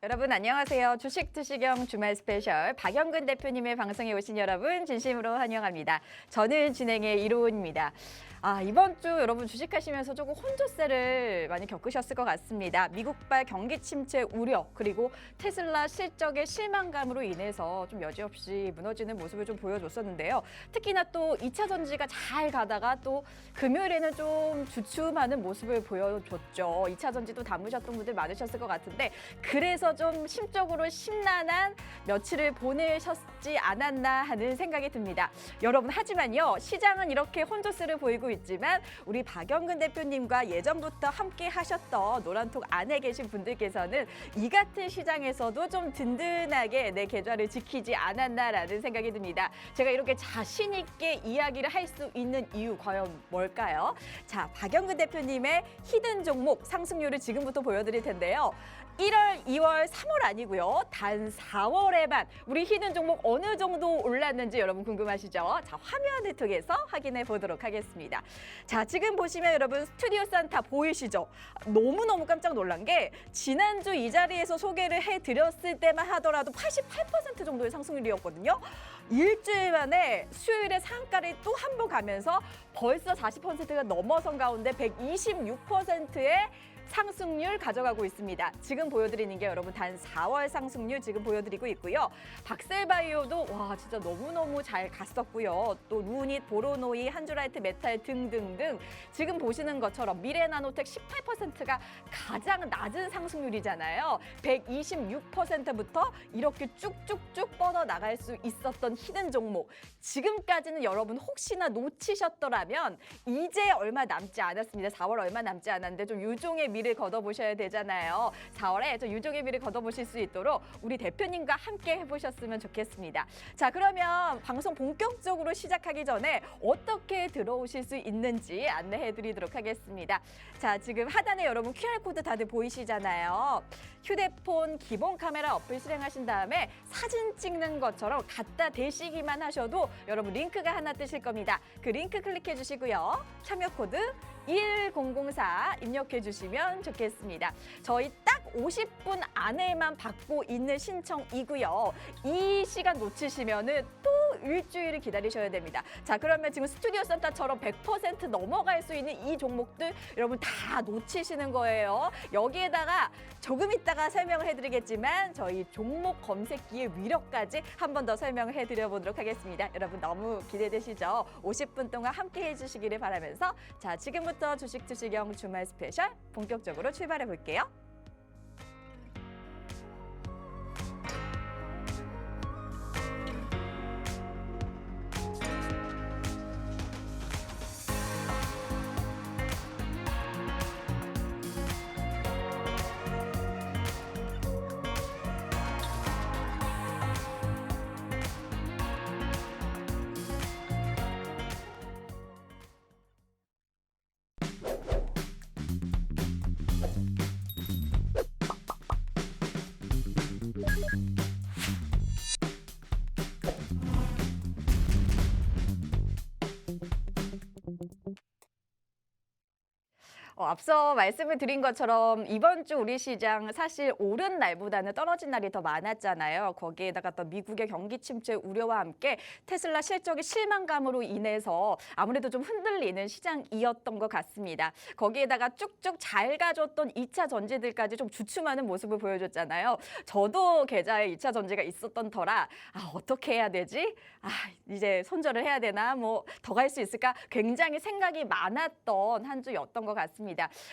여러분 안녕하세요. 주식 투시경 주말 스페셜 박영근 대표님의 방송에 오신 여러분 진심으로 환영합니다. 저는 진행의 이로운입니다. 이번 주 여러분 주식하시면서 조금 혼조세를 많이 겪으셨을 것 같습니다. 미국발 경기 침체 우려 그리고 테슬라 실적의 실망감으로 인해서 좀 여지없이 무너지는 모습을 좀 보여줬었는데요. 특히나 또 2차 전지가 잘 가다가 또 금요일에는 좀 주춤하는 모습을 보여줬죠. 2차 전지도 담으셨던 분들 많으셨을 것 같은데 그래서 좀 심적으로 심란한 며칠을 보내셨지 않았나 하는 생각이 듭니다. 여러분 하지만요. 시장은 이렇게 혼조세를 보이고 있지만 우리 박영근 대표님과 예전부터 함께 하셨던 노란톡 안에 계신 분들께서는 이 같은 시장에서도 좀 든든하게 내 계좌를 지키지 않았나라는 생각이 듭니다. 제가 이렇게 자신 있게 이야기를 할 수 있는 이유 과연 뭘까요? 자, 박영근 대표님의 히든 종목 상승률을 지금부터 보여드릴 텐데요. 1월, 2월, 3월 아니고요. 단 4월에만 우리 히든 종목 어느 정도 올랐는지 여러분 궁금하시죠? 자, 화면을 통해서 확인해 보도록 하겠습니다. 자, 지금 보시면 여러분 스튜디오 산타 보이시죠? 너무너무 깜짝 놀란 게 지난주 이 자리에서 소개를 해드렸을 때만 하더라도 88% 정도의 상승률이었거든요. 일주일 만에 수요일에 상한가를 또 한 번 가면서 벌써 40%가 넘어선 가운데 126%의 상승률 가져가고 있습니다. 지금 보여드리는 게 여러분 단 4월 상승률 지금 보여드리고 있고요. 박셀바이오도 와 진짜 너무너무 잘 갔었고요. 또 루닛, 보로노이, 한주라이트, 메탈 등등등 지금 보시는 것처럼 미래나노텍 18%가 가장 낮은 상승률이잖아요. 126%부터 이렇게 쭉쭉쭉 뻗어나갈 수 있었던 히든 종목. 지금까지는 여러분 혹시나 놓치셨더라면 이제 얼마 남지 않았습니다. 4월 얼마 남지 않았는데 좀 유종의 미를 걷어보셔야 되잖아요. 4월에 좀 유종의 미를 걷어보실 수 있도록 우리 대표님과 함께 해보셨으면 좋겠습니다. 자, 그러면 방송 본격적으로 시작하기 전에 어떻게 들어오실 수 있는지 안내해드리도록 하겠습니다. 자, 지금 하단에 여러분 QR코드 다들 보이시잖아요. 휴대폰 기본 카메라 어플 실행하신 다음에 사진 찍는 것처럼 갖다 대시기만 하셔도 여러분 링크가 하나 뜨실 겁니다. 그 링크 클릭해 주시고요. 참여 코드 1004 입력해 주시면 좋겠습니다. 저희 딱 50분 안에만 받고 있는 신청이고요. 이 시간 놓치시면은 또 일주일을 기다리셔야 됩니다. 자, 그러면 지금 스튜디오 센터처럼 100% 넘어갈 수 있는 이 종목들 여러분 다 놓치시는 거예요. 여기에다가 조금 있다가 설명을 해드리겠지만 저희 종목 검색기의 위력까지 한 번 더 설명을 해드려 보도록 하겠습니다. 여러분 너무 기대되시죠? 50분 동안 함께 해주시기를 바라면서 자, 지금부터 주식 투시경 주말 스페셜 본격적으로 출발해 볼게요. 앞서 말씀을 드린 것처럼 이번 주 우리 시장 사실 오른 날보다는 떨어진 날이 더 많았잖아요. 거기에다가 또 미국의 경기 침체 우려와 함께 테슬라 실적의 실망감으로 인해서 아무래도 좀 흔들리는 시장이었던 것 같습니다. 거기에다가 쭉쭉 잘 가줬던 2차 전지들까지 좀 주춤하는 모습을 보여줬잖아요. 저도 계좌에 2차 전지가 있었던 터라 어떻게 해야 되지? 이제 손절을 해야 되나? 뭐 더 갈 수 있을까? 굉장히 생각이 많았던 한 주였던 것 같습니다.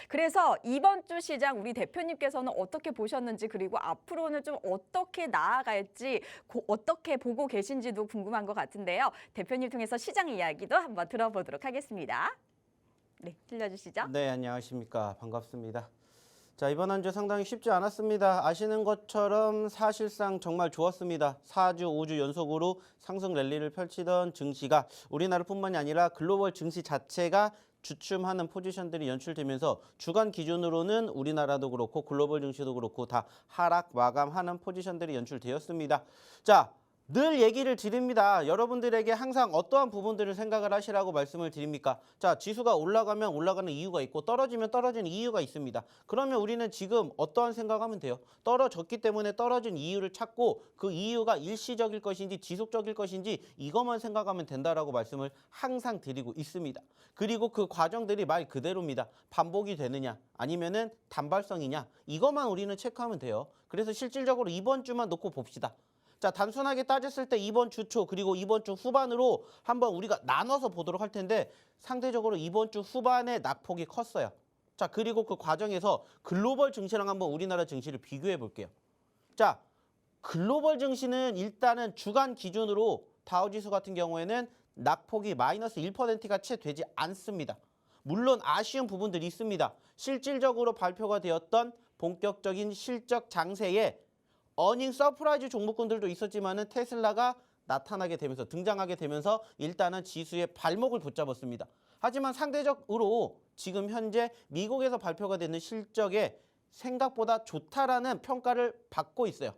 그래서 이번 주 시장 우리 대표님께서는 어떻게 보셨는지 그리고 앞으로는 좀 어떻게 나아갈지 어떻게 보고 계신지도 궁금한 것 같은데요. 대표님 통해서 시장 이야기도 한번 들어보도록 하겠습니다. 네, 들려주시죠. 네, 안녕하십니까. 반갑습니다. 자, 이번 한 주 상당히 쉽지 않았습니다. 아시는 것처럼 사실상 정말 좋았습니다. 4주, 5주 연속으로 상승 랠리를 펼치던 증시가 우리나라뿐만이 아니라 글로벌 증시 자체가 주춤하는 포지션들이 연출되면서 주간 기준으로는 우리나라도 그렇고 글로벌 증시도 그렇고 다 하락 마감하는 포지션들이 연출되었습니다. 자, 늘 얘기를 드립니다. 여러분들에게 항상 어떠한 부분들을 생각을 하시라고 말씀을 드립니까? 자, 지수가 올라가면 올라가는 이유가 있고 떨어지면 떨어지는 이유가 있습니다. 그러면 우리는 지금 어떠한 생각하면 돼요? 떨어졌기 때문에 떨어진 이유를 찾고 그 이유가 일시적일 것인지 지속적일 것인지 이것만 생각하면 된다라고 말씀을 항상 드리고 있습니다. 그리고 그 과정들이 말 그대로입니다. 반복이 되느냐 아니면은 단발성이냐 이것만 우리는 체크하면 돼요. 그래서 실질적으로 이번 주만 놓고 봅시다. 자, 단순하게 따졌을 때 이번 주 초 그리고 이번 주 후반으로 한번 우리가 나눠서 보도록 할 텐데 상대적으로 이번 주 후반에 낙폭이 컸어요. 자, 그리고 그 과정에서 글로벌 증시랑 한번 우리나라 증시를 비교해 볼게요. 자, 글로벌 증시는 일단은 주간 기준으로 다우지수 같은 경우에는 낙폭이 마이너스 1%가 채 되지 않습니다. 물론 아쉬운 부분들이 있습니다. 실질적으로 발표가 되었던 본격적인 실적 장세에 어닝 서프라이즈 종목군들도 있었지만은 테슬라가 나타나게 되면서 등장하게 되면서 일단은 지수의 발목을 붙잡았습니다. 하지만 상대적으로 지금 현재 미국에서 발표가 되는 실적에 생각보다 좋다라는 평가를 받고 있어요.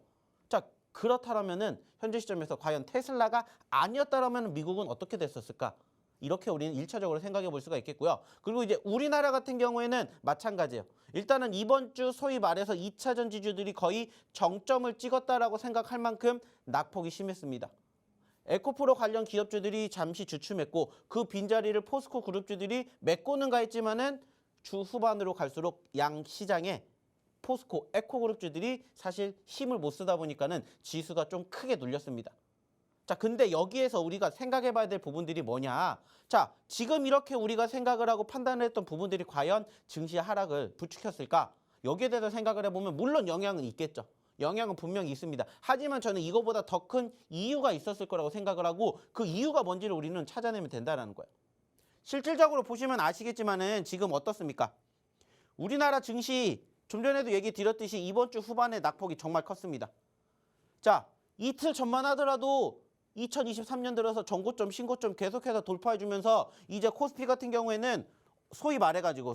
자, 그렇다면은 현재 시점에서 과연 테슬라가 아니었다라면 미국은 어떻게 됐었을까? 이렇게 우리는 1차적으로 생각해 볼 수가 있겠고요. 그리고 이제 우리나라 같은 경우에는 마찬가지예요. 일단은 이번 주 소위 말해서 2차 전지주들이 거의 정점을 찍었다라고 생각할 만큼 낙폭이 심했습니다. 에코프로 관련 기업주들이 잠시 주춤했고 그 빈자리를 포스코 그룹주들이 메꾸는가 했지만은 주 후반으로 갈수록 양 시장에 포스코, 에코그룹주들이 사실 힘을 못 쓰다 보니까는 지수가 좀 크게 눌렸습니다. 자, 근데 여기에서 우리가 생각해 봐야 될 부분들이 뭐냐. 자, 지금 이렇게 우리가 생각을 하고 판단을 했던 부분들이 과연 증시 하락을 부추겼을까? 여기에 대해서 생각을 해보면 물론 영향은 있겠죠. 영향은 분명히 있습니다. 하지만 저는 이거보다 더 큰 이유가 있었을 거라고 생각을 하고 그 이유가 뭔지를 우리는 찾아내면 된다는 거예요. 실질적으로 보시면 아시겠지만은 지금 어떻습니까? 우리나라 증시 좀 전에도 얘기 드렸듯이 이번 주 후반에 낙폭이 정말 컸습니다. 자, 이틀 전만 하더라도 2023년 들어서 전고점, 신고점 계속해서 돌파해주면서 이제 코스피 같은 경우에는 소위 말해가지고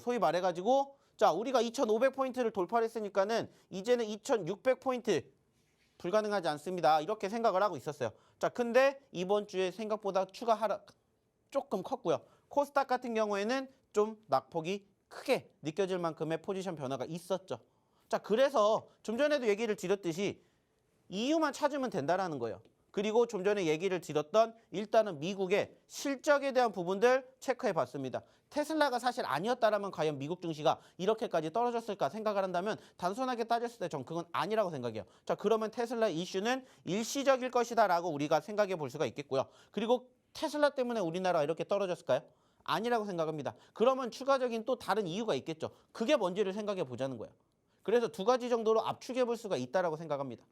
자, 우리가 2,500포인트를 돌파를 했으니까는 이제는 2,600포인트 불가능하지 않습니다. 이렇게 생각을 하고 있었어요. 자, 근데 이번 주에 생각보다 추가 하락 조금 컸고요. 코스닥 같은 경우에는 좀 낙폭이 크게 느껴질 만큼의 포지션 변화가 있었죠. 자, 그래서 좀 전에도 얘기를 드렸듯이 이유만 찾으면 된다라는 거예요. 그리고 좀 전에 얘기를 드렸던 일단은 미국의 실적에 대한 부분들 체크해 봤습니다. 테슬라가 사실 아니었다라면 과연 미국 증시가 이렇게까지 떨어졌을까 생각을 한다면 단순하게 따졌을 때 전 그건 아니라고 생각해요. 자, 그러면 테슬라 이슈는 일시적일 것이다라고 우리가 생각해 볼 수가 있겠고요. 그리고 테슬라 때문에 우리나라가 이렇게 떨어졌을까요? 아니라고 생각합니다. 그러면 추가적인 또 다른 이유가 있겠죠. 그게 뭔지를 생각해 보자는 거예요. 그래서 두 가지 정도로 압축해 볼 수가 있다라고 생각합니다.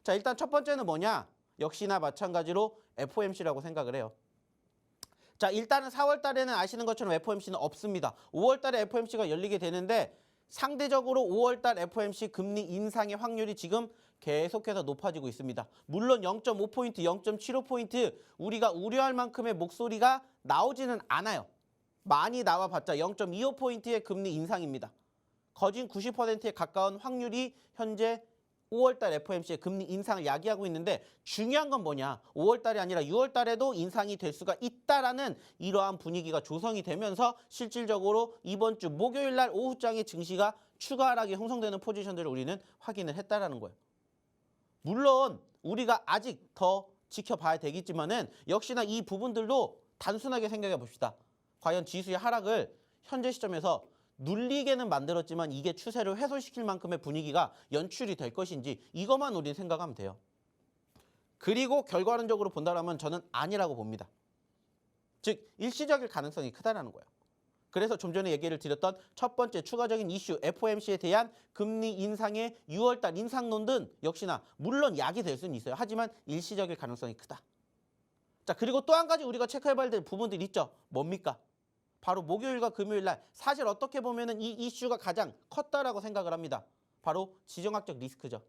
자, 일단 첫 번째는 뭐냐? 역시나 마찬가지로 FOMC라고 생각을 해요. 자, 일단은 4월 달에는 아시는 것처럼 FOMC는 없습니다. 5월 달에 FOMC가 열리게 되는데 상대적으로 5월 달 FOMC 금리 인상의 확률이 지금 계속해서 높아지고 있습니다. 물론 0.5포인트, 0.75포인트 우리가 우려할 만큼의 목소리가 나오지는 않아요. 많이 나와봤자 0.25포인트의 금리 인상입니다. 거진 90%에 가까운 확률이 현재 5월달 FOMC의 금리 인상을 야기하고 있는데 중요한 건 뭐냐? 5월달이 아니라 6월달에도 인상이 될 수가 있다라는 이러한 분위기가 조성이 되면서 실질적으로 이번 주 목요일날 오후장에 증시가 추가 하락이 형성되는 포지션들을 우리는 확인을 했다라는 거예요. 물론 우리가 아직 더 지켜봐야 되겠지만은 역시나 이 부분들도 단순하게 생각해 봅시다. 과연 지수의 하락을 현재 시점에서 눌리게는 만들었지만 이게 추세를 회소시킬 만큼의 분위기가 연출이 될 것인지 이것만 우리는 생각하면 돼요. 그리고 결과론적으로 본다면 저는 아니라고 봅니다. 즉 일시적일 가능성이 크다라는 거예요. 그래서 좀 전에 얘기를 드렸던 첫 번째 추가적인 이슈 FOMC에 대한 금리 인상의 6월달 인상론은 역시나 물론 약이 될 수는 있어요. 하지만 일시적일 가능성이 크다. 자, 그리고 또 한 가지 우리가 체크해봐야 될 부분들이 있죠. 뭡니까? 바로 목요일과 금요일날 사실 어떻게 보면은 이 이슈가 가장 컸다라고 생각을 합니다. 바로 지정학적 리스크죠.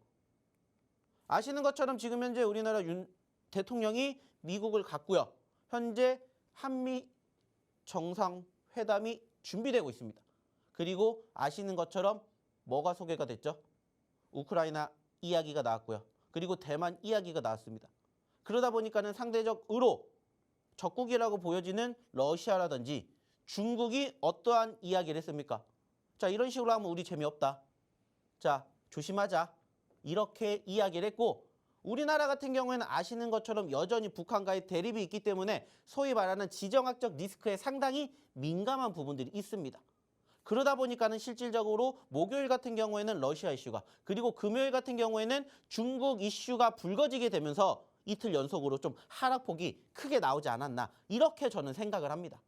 아시는 것처럼 지금 현재 우리나라 윤 대통령이 미국을 갔고요. 현재 한미 정상회담이 준비되고 있습니다. 그리고 아시는 것처럼 뭐가 소개가 됐죠? 우크라이나 이야기가 나왔고요. 그리고 대만 이야기가 나왔습니다. 그러다 보니까는 상대적으로 적국이라고 보여지는 러시아라든지 중국이 어떠한 이야기를 했습니까? 자, 이런 식으로 하면 우리 재미없다. 자, 조심하자. 이렇게 이야기를 했고, 우리나라 같은 경우에는 아시는 것처럼 여전히 북한과의 대립이 있기 때문에 소위 말하는 지정학적 리스크에 상당히 민감한 부분들이 있습니다. 그러다 보니까는 실질적으로 목요일 같은 경우에는 러시아 이슈가, 그리고 금요일 같은 경우에는 중국 이슈가 불거지게 되면서 이틀 연속으로 좀 하락폭이 크게 나오지 않았나, 이렇게 저는 생각을 합니다.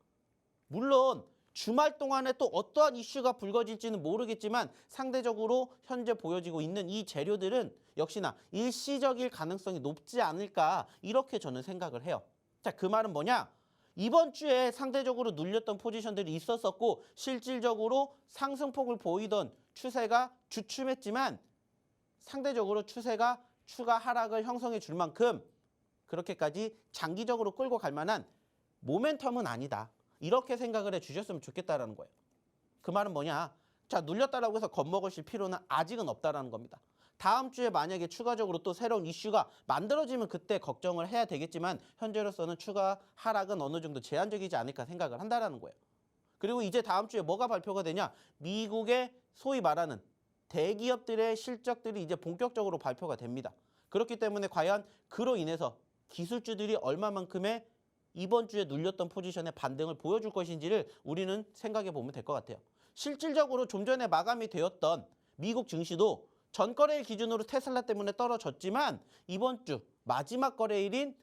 물론 주말 동안에 또 어떠한 이슈가 불거질지는 모르겠지만 상대적으로 현재 보여지고 있는 이 재료들은 역시나 일시적일 가능성이 높지 않을까, 이렇게 저는 생각을 해요. 자, 그 말은 뭐냐? 이번 주에 상대적으로 눌렸던 포지션들이 있었었고 실질적으로 상승폭을 보이던 추세가 주춤했지만 상대적으로 추세가 추가 하락을 형성해 줄 만큼 그렇게까지 장기적으로 끌고 갈 만한 모멘텀은 아니다. 이렇게 생각을 해 주셨으면 좋겠다라는 거예요. 그 말은 뭐냐? 자, 눌렸다라고 해서 겁먹으실 필요는 아직은 없다라는 겁니다. 다음 주에 만약에 추가적으로 또 새로운 이슈가 만들어지면 그때 걱정을 해야 되겠지만 현재로서는 추가 하락은 어느 정도 제한적이지 않을까 생각을 한다라는 거예요. 그리고 이제 다음 주에 뭐가 발표가 되냐? 미국의 소위 말하는 대기업들의 실적들이 이제 본격적으로 발표가 됩니다. 그렇기 때문에 과연 그로 인해서 기술주들이 얼마만큼의 이번 주에 눌렸던 포지션의 반등을 보여줄 것인지를 우리는 생각해 보면 될 것 같아요. 실질적으로 좀 전에 마감이 되었던 미국 증시도 전 거래일 기준으로 테슬라 때문에 떨어졌지만 이번 주 마지막 거래일인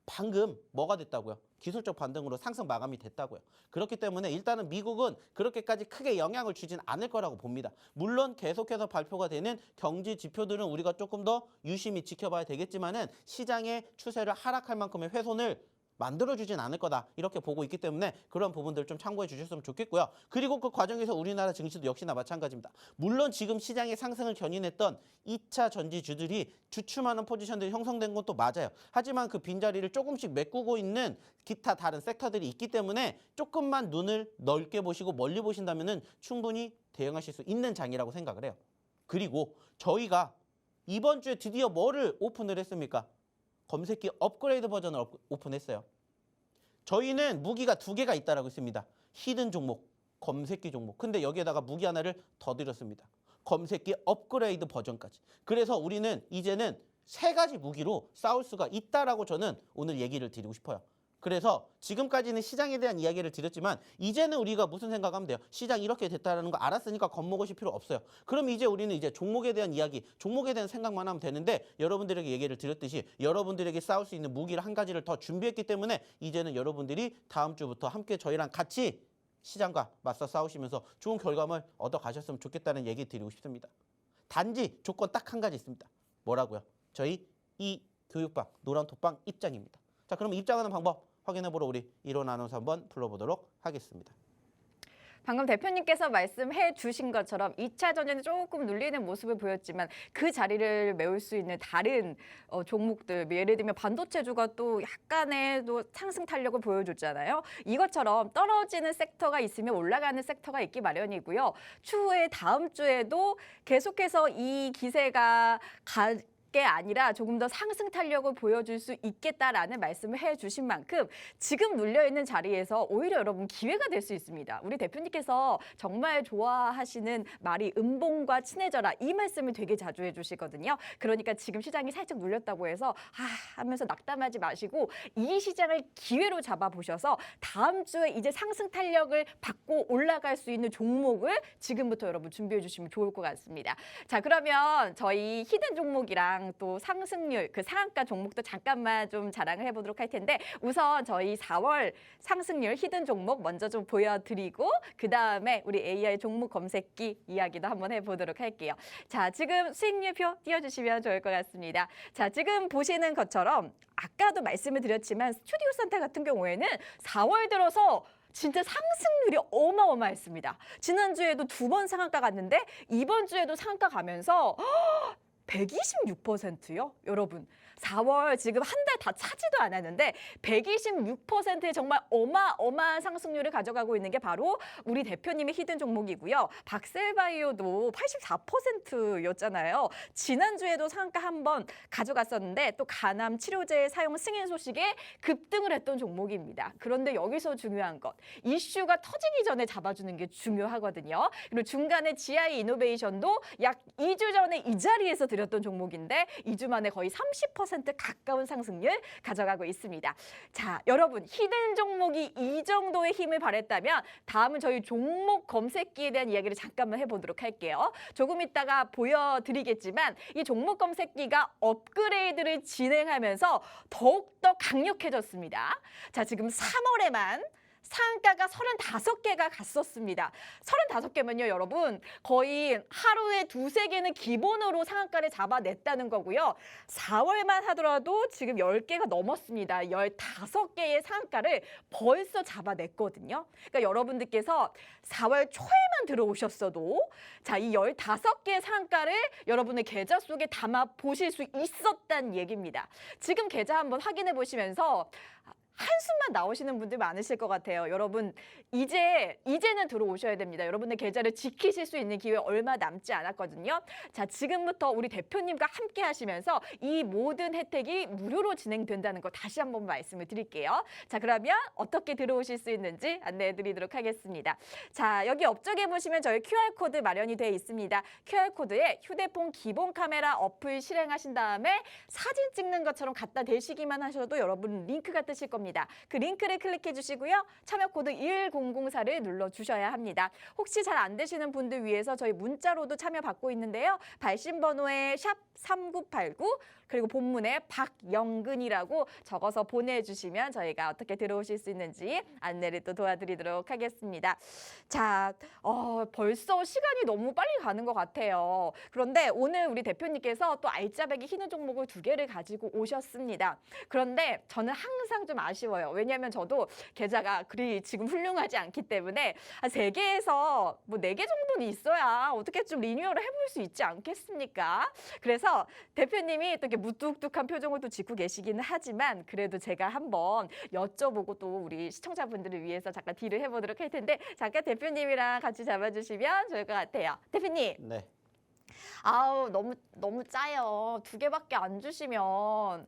방금 뭐가 됐다고요? 기술적 반등으로 상승 마감이 됐다고요. 그렇기 때문에 일단은 미국은 그렇게까지 크게 영향을 주진 않을 거라고 봅니다. 물론 계속해서 발표가 되는 경제 지표들은 우리가 조금 더 유심히 지켜봐야 되겠지만은 시장의 추세를 하락할 만큼의 훼손을 만들어주진 않을 거다, 이렇게 보고 있기 때문에 그런 부분들 좀 참고해 주셨으면 좋겠고요. 그리고 그 과정에서 우리나라 증시도 역시나 마찬가지입니다. 물론 지금 시장의 상승을 견인했던 2차 전지주들이 주춤하는 포지션들이 형성된 것도 맞아요. 하지만 그 빈자리를 조금씩 메꾸고 있는 기타 다른 섹터들이 있기 때문에 조금만 눈을 넓게 보시고 멀리 보신다면은 충분히 대응하실 수 있는 장이라고 생각을 해요. 그리고 저희가 이번 주에 드디어 뭐를 오픈을 했습니까? 검색기 업그레이드 버전을 오픈했어요. 저희는 무기가 2개가 있다라고 했습니다. 히든 종목, 검색기 종목. 근데 여기에다가 무기 하나를 더 드렸습니다. 검색기 업그레이드 버전까지. 그래서 우리는 이제는 3가지 무기로 싸울 수가 있다라고 저는 오늘 얘기를 드리고 싶어요. 그래서 지금까지는 시장에 대한 이야기를 드렸지만 이제는 우리가 무슨 생각하면 돼요? 시장 이렇게 됐다라는 거 알았으니까 겁먹으실 필요 없어요. 그럼 이제 우리는 이제 종목에 대한 이야기, 종목에 대한 생각만 하면 되는데 여러분들에게 얘기를 드렸듯이 여러분들에게 싸울 수 있는 무기를 한 가지를 더 준비했기 때문에 이제는 여러분들이 다음 주부터 함께 저희랑 같이 시장과 맞서 싸우시면서 좋은 결과물 얻어 가셨으면 좋겠다는 얘기 드리고 싶습니다. 단지 조건 딱 한 가지 있습니다. 뭐라고요? 저희 이 교육방, 노란톡방 입장입니다. 자, 그럼 입장하는 방법 확인해보러 우리 이론 아나운서 한번 불러보도록 하겠습니다. 방금 대표님께서 말씀해 주신 것처럼 2차 전지는 조금 눌리는 모습을 보였지만 그 자리를 메울 수 있는 다른 종목들, 예를 들면 반도체주가 또 약간의 또 상승 탄력을 보여줬잖아요. 이것처럼 떨어지는 섹터가 있으면 올라가는 섹터가 있기 마련이고요. 추후에 다음 주에도 계속해서 이 기세가 게 아니라 조금 더 상승 탄력을 보여줄 수 있겠다라는 말씀을 해주신 만큼 지금 눌려있는 자리에서 오히려 여러분 기회가 될 수 있습니다. 우리 대표님께서 정말 좋아하시는 말이 음봉과 친해져라, 이 말씀을 되게 자주 해주시거든요. 그러니까 지금 시장이 살짝 눌렸다고 해서 하면서 낙담하지 마시고 이 시장을 기회로 잡아보셔서 다음 주에 이제 상승 탄력을 받고 올라갈 수 있는 종목을 지금부터 여러분 준비해 주시면 좋을 것 같습니다. 자, 그러면 저희 히든 종목이랑 또 상승률, 그 상한가 종목도 잠깐만 좀 자랑을 해보도록 할 텐데 우선 저희 4월 상승률 히든 종목 먼저 좀 보여드리고 그 다음에 우리 AI 종목 검색기 이야기도 한번 해보도록 할게요. 자, 지금 수익률표 띄워주시면 좋을 것 같습니다. 자, 지금 보시는 것처럼 아까도 말씀을 드렸지만 스튜디오 센터 같은 경우에는 4월 들어서 진짜 상승률이 어마어마했습니다. 지난주에도 2번 상한가 갔는데 이번 주에도 상한가 가면서 126%요? 여러분, 4월 지금 한 달 다 차지도 않았는데 126%의 정말 어마어마한 상승률을 가져가고 있는 게 바로 우리 대표님의 히든 종목이고요. 박셀바이오도 84%였잖아요. 지난주에도 상한가 한 번 가져갔었는데 또 간암 치료제 사용 승인 소식에 급등을 했던 종목입니다. 그런데 여기서 중요한 것, 이슈가 터지기 전에 잡아주는 게 중요하거든요. 그리고 중간에 GI 이노베이션도 약 2주 전에 이 자리에서 드렸던 종목인데 2주 만에 거의 30% 가까운 상승률 가져가고 있습니다. 자, 여러분 히든 종목이 이 정도의 힘을 발휘했다면 다음은 저희 종목 검색기에 대한 이야기를 잠깐만 해보도록 할게요. 조금 있다가 보여드리겠지만 이 종목 검색기가 업그레이드를 진행하면서 더욱더 강력해졌습니다. 자, 지금 3월에만 상한가가 35개가 갔었습니다. 35개면요, 여러분. 거의 하루에 2-3개는 기본으로 상한가를 잡아냈다는 거고요. 4월만 하더라도 지금 10개가 넘었습니다. 15개의 상한가를 벌써 잡아냈거든요. 그러니까 여러분들께서 4월 초에만 들어오셨어도 자, 이 15개의 상한가를 여러분의 계좌 속에 담아 보실 수 있었다는 얘기입니다. 지금 계좌 한번 확인해 보시면서 한숨만 나오시는 분들 많으실 것 같아요. 여러분 이제는 들어오셔야 됩니다. 여러분의 계좌를 지키실 수 있는 기회 얼마 남지 않았거든요. 자, 지금부터 우리 대표님과 함께 하시면서 이 모든 혜택이 무료로 진행된다는 거 다시 한번 말씀을 드릴게요. 자, 그러면 어떻게 들어오실 수 있는지 안내해 드리도록 하겠습니다. 자, 여기 업적에 보시면 저희 QR코드 마련이 되어 있습니다. QR코드에 휴대폰 기본 카메라 어플 실행하신 다음에 사진 찍는 것처럼 갖다 대시기만 하셔도 여러분 링크가 뜨실 겁니다. 그 링크를 클릭해 주시고요. 참여 코드 1004를 눌러 주셔야 합니다. 혹시 잘 안 되시는 분들 위해서 저희 문자로도 참여 받고 있는데요. 발신 번호에 샵 3989 그리고 본문에 박영근이라고 적어서 보내주시면 저희가 어떻게 들어오실 수 있는지 안내를 또 도와드리도록 하겠습니다. 자, 벌써 시간이 너무 빨리 가는 것 같아요. 그런데 오늘 우리 대표님께서 또 알짜배기 히든 종목을 2개를 가지고 오셨습니다. 그런데 저는 항상 좀 아쉬워요. 왜냐하면 저도 계좌가 그리 지금 훌륭하지 않기 때문에 3개에서 뭐 4개 정도는 있어야 어떻게 좀 리뉴얼을 해볼 수 있지 않겠습니까? 그래서 대표님이 또 이렇게 무뚝뚝한 표정을 또 짓고 계시기는 하지만 그래도 제가 한번 여쭤보고 또 우리 시청자분들을 위해서 잠깐 딜을 해보도록 할 텐데 잠깐 대표님이랑 같이 잡아주시면 좋을 것 같아요. 대표님. 네. 아우 너무 짜요. 2개밖에 안 주시면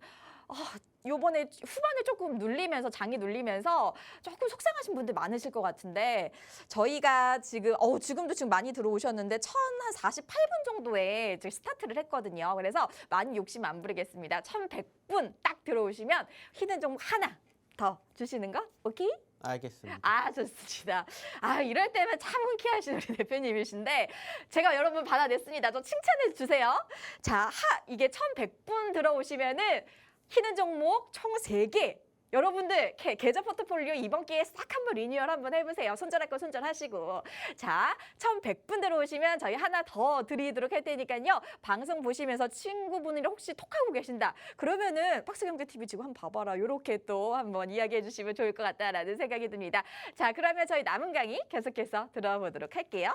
요번에 후반에 조금 눌리면서 장이 눌리면서 조금 속상하신 분들 많으실 것 같은데 저희가 지금도 지금 많이 들어오셨는데 1,048분 정도에 저희 스타트를 했거든요. 그래서 많이 욕심 안 부리겠습니다. 1,100분 딱 들어오시면 히든 종목 하나 더 주시는 거 오케이? 알겠습니다. 아, 좋습니다. 아, 이럴 때면 참 흔쾌하신 우리 대표님이신데 제가 여러분 받아냈습니다. 좀 칭찬해 주세요. 자, 이게 1,100분 들어오시면은 히든 종목 총 3개. 여러분들 계좌 포트폴리오 이번 기회에 싹 한번 리뉴얼 한번 해보세요. 손절할 거 손절하시고. 자, 1,100분 들어오시면 저희 하나 더 드리도록 할 테니까요. 방송 보시면서 친구분이랑 혹시 톡하고 계신다. 그러면은 박스경제TV 지금 한번 봐봐라. 이렇게 또 한번 이야기해 주시면 좋을 것 같다라는 생각이 듭니다. 자, 그러면 저희 남은 강의 계속해서 들어가 보도록 할게요.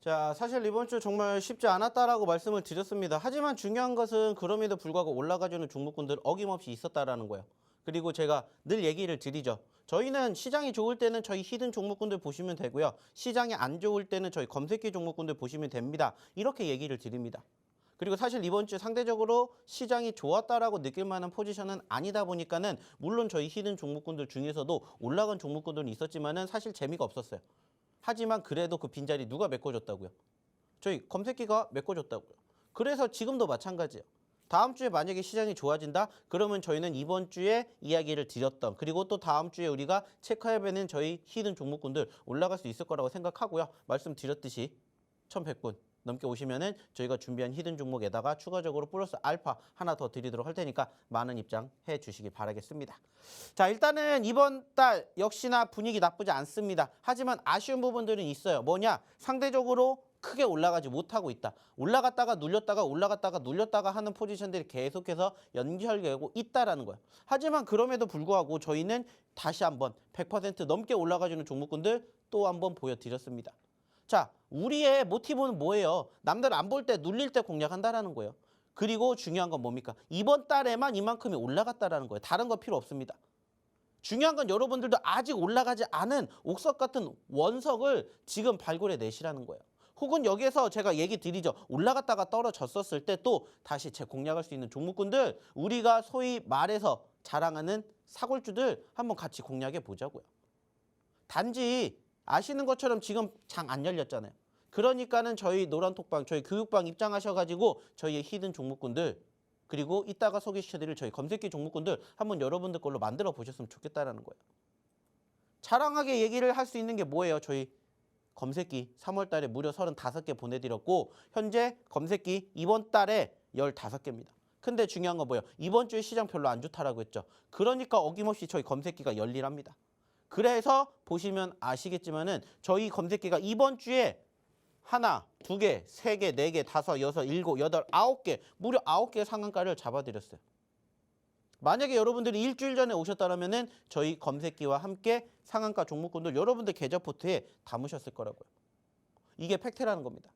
자, 사실 이번 주 정말 쉽지 않았다라고 말씀을 드렸습니다. 하지만 중요한 것은 그럼에도 불구하고 올라가주는 종목군들 어김없이 있었다라는 거예요. 그리고 제가 늘 얘기를 드리죠. 저희는 시장이 좋을 때는 저희 히든 종목군들 보시면 되고요. 시장이 안 좋을 때는 저희 검색기 종목군들 보시면 됩니다. 이렇게 얘기를 드립니다. 그리고 사실 이번 주 상대적으로 시장이 좋았다라고 느낄 만한 포지션은 아니다 보니까는 물론 저희 히든 종목군들 중에서도 올라간 종목군들은 있었지만은 사실 재미가 없었어요. 하지만 그래도 그 빈자리 누가 메꿔줬다고요? 저희 검색기가 메꿔줬다고요. 그래서 지금도 마찬가지예요. 다음 주에 만약에 시장이 좋아진다? 그러면 저희는 이번 주에 이야기를 드렸던 그리고 또 다음 주에 우리가 체크해야 되는 저희 히든 종목군들 올라갈 수 있을 거라고 생각하고요. 말씀드렸듯이 1,100분 넘게 오시면은 저희가 준비한 히든 종목에다가 추가적으로 플러스 알파 하나 더 드리도록 할 테니까 많은 입장해 주시기 바라겠습니다. 자, 일단은 이번 달 역시나 분위기 나쁘지 않습니다. 하지만 아쉬운 부분들은 있어요. 뭐냐? 상대적으로 크게 올라가지 못하고 있다. 올라갔다가 눌렸다가 올라갔다가 눌렸다가 하는 포지션들이 계속해서 연결되고 있다라는 거예요. 하지만 그럼에도 불구하고 저희는 다시 한번 100% 넘게 올라가주는 종목군들 또 한번 보여드렸습니다. 자, 우리의 모티브는 뭐예요? 남들 안 볼 때 눌릴 때 공략한다라는 거예요. 그리고 중요한 건 뭡니까? 이번 달에만 이만큼이 올라갔다라는 거예요. 다른 거 필요 없습니다. 중요한 건 여러분들도 아직 올라가지 않은 옥석 같은 원석을 지금 발굴해 내시라는 거예요. 혹은 여기에서 제가 얘기 드리죠. 올라갔다가 떨어졌었을 때 또 다시 재공략할 수 있는 종목군들, 우리가 소위 말해서 자랑하는 사골주들 한번 같이 공략해 보자고요. 단지 아시는 것처럼 지금 장 안 열렸잖아요. 그러니까는 저희 노란톡방, 저희 교육방 입장하셔가지고 저희의 히든 종목군들, 그리고 이따가 소개시켜드릴 저희 검색기 종목군들 한번 여러분들 걸로 만들어 보셨으면 좋겠다라는 거예요. 자랑하게 얘기를 할 수 있는 게 뭐예요? 저희 검색기 3월 달에 무려 35개 보내드렸고 현재 검색기 이번 달에 15개입니다. 근데 중요한 건 뭐예요? 이번 주에 시장 별로 안 좋다라고 했죠. 그러니까 어김없이 저희 검색기가 열일합니다. 그래서 보시면 아시겠지만은 저희 검색기가 이번 주에 하나, 두 개, 세 개, 네 개, 다섯, 여섯, 일곱, 여덟, 9개, 무려 9개의 상한가를 잡아드렸어요. 만약에 여러분들이 일주일 전에 오셨다면은 저희 검색기와 함께 상한가 종목군들 여러분들 계좌 포트에 담으셨을 거라고요. 이게 팩트라는 겁니다.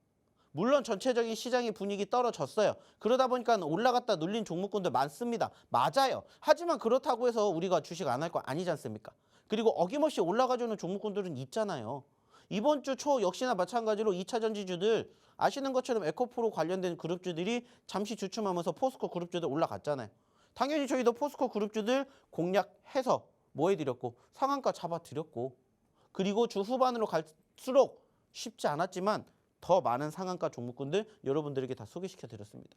물론 전체적인 시장의 분위기 떨어졌어요. 그러다 보니까 올라갔다 눌린 종목군들 많습니다. 맞아요. 하지만 그렇다고 해서 우리가 주식 안 할 거 아니지 않습니까? 그리고 어김없이 올라가주는 종목군들은 있잖아요. 이번 주 초 역시나 마찬가지로 2차 전지주들 아시는 것처럼 에코프로 관련된 그룹주들이 잠시 주춤하면서 포스코 그룹주들 올라갔잖아요. 당연히 저희도 포스코 그룹주들 공략해서 뭐 해드렸고 상한가 잡아드렸고 그리고 주 후반으로 갈수록 쉽지 않았지만 더 많은 상한가 종목군들 여러분들에게 다 소개시켜드렸습니다.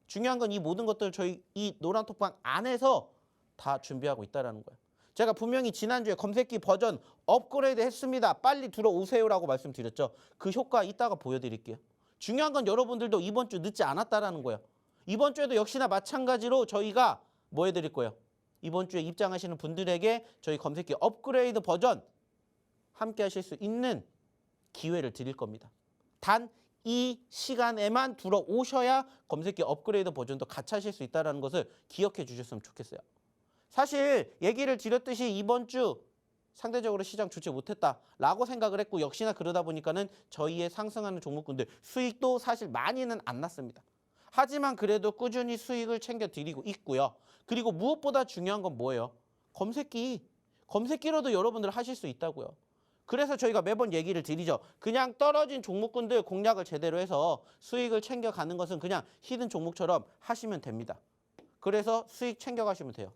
중요한 건 이 모든 것들 저희 이 노란톡방 안에서 다 준비하고 있다는 거예요. 제가 분명히 지난주에 검색기 버전 업그레이드 했습니다. 빨리 들어오세요라고 말씀드렸죠. 그 효과 이따가 보여드릴게요. 중요한 건 여러분들도 이번 주 늦지 않았다라는 거예요. 이번 주에도 역시나 마찬가지로 저희가 뭐 해드릴 거예요? 이번 주에 입장하시는 분들에게 저희 검색기 업그레이드 버전 함께 하실 수 있는 기회를 드릴 겁니다. 단 이 시간에만 들어오셔야 검색기 업그레이드 버전도 같이 하실 수 있다는 것을 기억해 주셨으면 좋겠어요. 사실 얘기를 드렸듯이 이번 주 상대적으로 시장 좋지 못했다라고 생각을 했고 역시나 그러다 보니까는 저희의 상승하는 종목군들 수익도 사실 많이는 안 났습니다. 하지만 그래도 꾸준히 수익을 챙겨드리고 있고요. 그리고 무엇보다 중요한 건 뭐예요? 검색기로도 여러분들 하실 수 있다고요. 그래서 저희가 매번 얘기를 드리죠. 그냥 떨어진 종목군들 공략을 제대로 해서 수익을 챙겨가는 것은 그냥 히든 종목처럼 하시면 됩니다. 그래서 수익 챙겨가시면 돼요.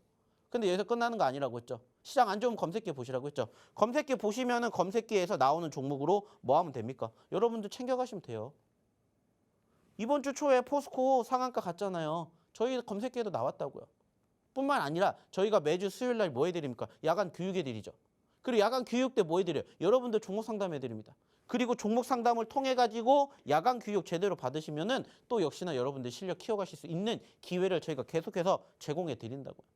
근데 여기서 끝나는 거 아니라고 했죠. 시장 안 좋으면 검색기 보시라고 했죠. 검색기 보시면은 검색기에서 나오는 종목으로 뭐 하면 됩니까? 여러분들 챙겨가시면 돼요. 이번 주 초에 포스코 상한가 갔잖아요. 저희 검색기에도 나왔다고요. 뿐만 아니라 저희가 매주 수요일 날 뭐 해드립니까? 야간 교육해드리죠. 그리고 야간 교육 때 뭐 해드려요? 여러분들 종목 상담해드립니다. 그리고 종목 상담을 통해 가지고 야간 교육 제대로 받으시면은 또 역시나 여러분들 실력 키워가실 수 있는 기회를 저희가 계속해서 제공해 드린다고요.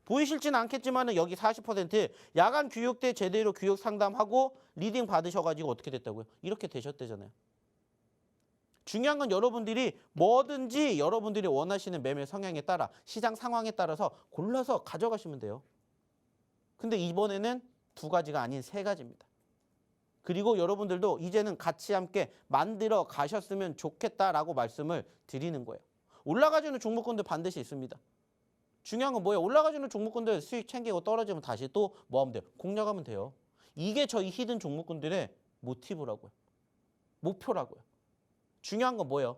보이실지는 않겠지만은 여기 40% 야간 교육 때 제대로 교육 상담하고 리딩 받으셔가지고 어떻게 됐다고요? 이렇게 되셨대잖아요. 중요한 건 여러분들이 뭐든지 여러분들이 원하시는 매매 성향에 따라 시장 상황에 따라서 골라서 가져가시면 돼요. 근데 이번에는 2가지가 아닌 3가지입니다. 그리고 여러분들도 이제는 같이 함께 만들어 가셨으면 좋겠다라고 말씀을 드리는 거예요. 올라가주는 종목군들 반드시 있습니다. 중요한 건 뭐예요? 올라가주는 종목군들 수익 챙기고 떨어지면 다시 또 뭐 하면 돼요? 공략하면 돼요. 이게 저희 히든 종목군들의 모티브라고요. 목표라고요. 중요한 건 뭐예요?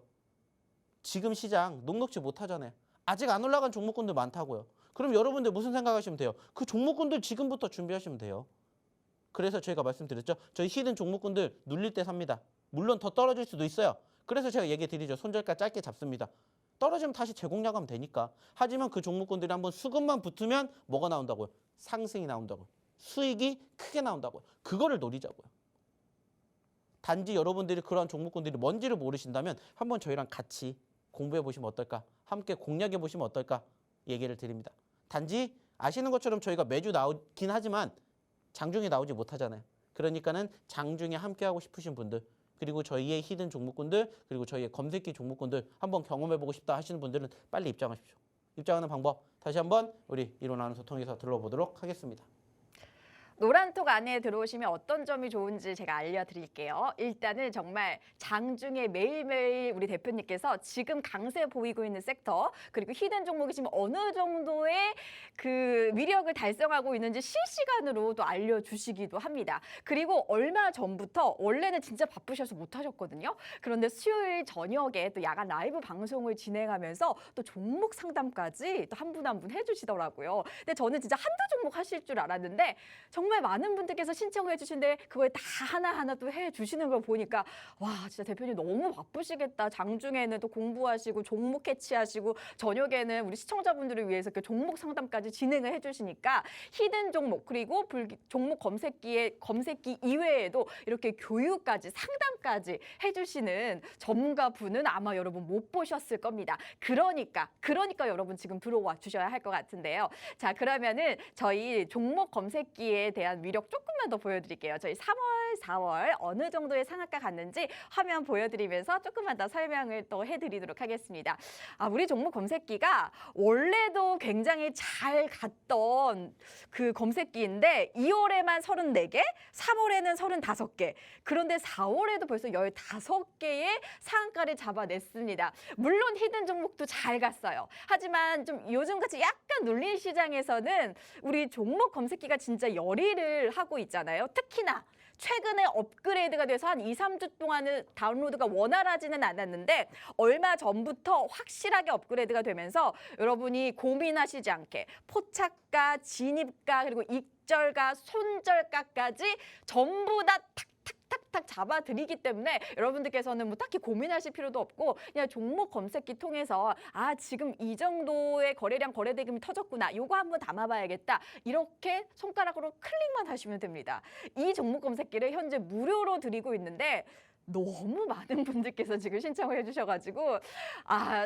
지금 시장 녹록지 못하잖아요. 아직 안 올라간 종목군들 많다고요. 그럼 여러분들 무슨 생각하시면 돼요? 그 종목군들 지금부터 준비하시면 돼요. 그래서 저희가 말씀드렸죠. 저희 히든 종목군들 눌릴 때 삽니다. 물론 더 떨어질 수도 있어요. 그래서 제가 얘기 드리죠. 손절가 짧게 잡습니다. 떨어지면 다시 재공략하면 되니까. 하지만 그 종목군들이 한번 수급만 붙으면 뭐가 나온다고요? 상승이 나온다고요. 수익이 크게 나온다고요. 그거를 노리자고요. 단지 여러분들이 그런 종목군들이 뭔지를 모르신다면 한번 저희랑 같이 공부해 보시면 어떨까? 함께 공략해 보시면 어떨까? 얘기를 드립니다. 단지 아시는 것처럼 저희가 매주 나오긴 하지만 장중에 나오지 못하잖아요. 그러니까는 장중에 함께 하고 싶으신 분들 그리고 저희의 히든 종목군들 그리고 저희의 검색기 종목군들 한번 경험해 보고 싶다 하시는 분들은 빨리 입장하십시오. 입장하는 방법 다시 한번 우리 이론 아나운서 통해서 들어보도록 하겠습니다. 노란톡 안에 들어오시면 어떤 점이 좋은지 제가 알려드릴게요. 일단은 정말 장중에 매일매일 우리 대표님께서 지금 강세 보이고 있는 섹터 그리고 히든 종목이 지금 어느 정도의 그 위력을 달성하고 있는지 실시간으로 또 알려주시기도 합니다. 그리고 얼마 전부터 원래는 진짜 바쁘셔서 못하셨거든요. 그런데 수요일 저녁에 또 야간 라이브 방송을 진행하면서 또 종목 상담까지 또 한 분 한 분 해주시더라고요. 근데 저는 진짜 한두 종목 하실 줄 알았는데 정말 많은 분들께서 신청을 해주신데 그걸 다 하나하나 또 해주시는 걸 보니까 와 진짜 대표님 너무 바쁘시겠다. 장중에는 또 공부하시고 종목 캐치하시고 저녁에는 우리 시청자분들을 위해서 그 종목 상담까지 진행을 해주시니까 히든 종목 그리고 종목 검색기 이외에도 이렇게 교육까지 상담까지 해주시는 전문가분은 아마 여러분 못 보셨을 겁니다. 그러니까 여러분 지금 들어와 주셔야 할 것 같은데요. 자 그러면은 저희 종목 검색기에 대한 위력 조금만 더 보여드릴게요. 저희 3월, 4월 어느 정도의 상한가 갔는지 화면 보여드리면서 조금만 더 설명을 또 해드리도록 하겠습니다. 우리 종목 검색기가 원래도 굉장히 잘 갔던 그 검색기인데 2월에만 34개, 3월에는 35개. 그런데 4월에도 벌써 15개의 상한가를 잡아냈습니다. 물론 히든 종목도 잘 갔어요. 하지만 좀 요즘같이 약간 눌린 시장에서는 우리 종목 검색기가 진짜 열의를 하고 있잖아요. 특히나 최근에 업그레이드가 돼서 한 2, 3주 동안은 다운로드가 원활하지는 않았는데 얼마 전부터 확실하게 업그레이드가 되면서 여러분이 고민하시지 않게 포착가, 진입가, 그리고 익절가, 손절가까지 전부 다 탁탁탁 잡아드리기 때문에 여러분들께서는 뭐 딱히 고민하실 필요도 없고 그냥 종목 검색기 통해서 지금 이 정도의 거래량 거래대금이 터졌구나. 요거 한번 담아봐야겠다. 이렇게 손가락으로 클릭만 하시면 됩니다. 이 종목 검색기를 현재 무료로 드리고 있는데 너무 많은 분들께서 지금 신청을 해주셔가지고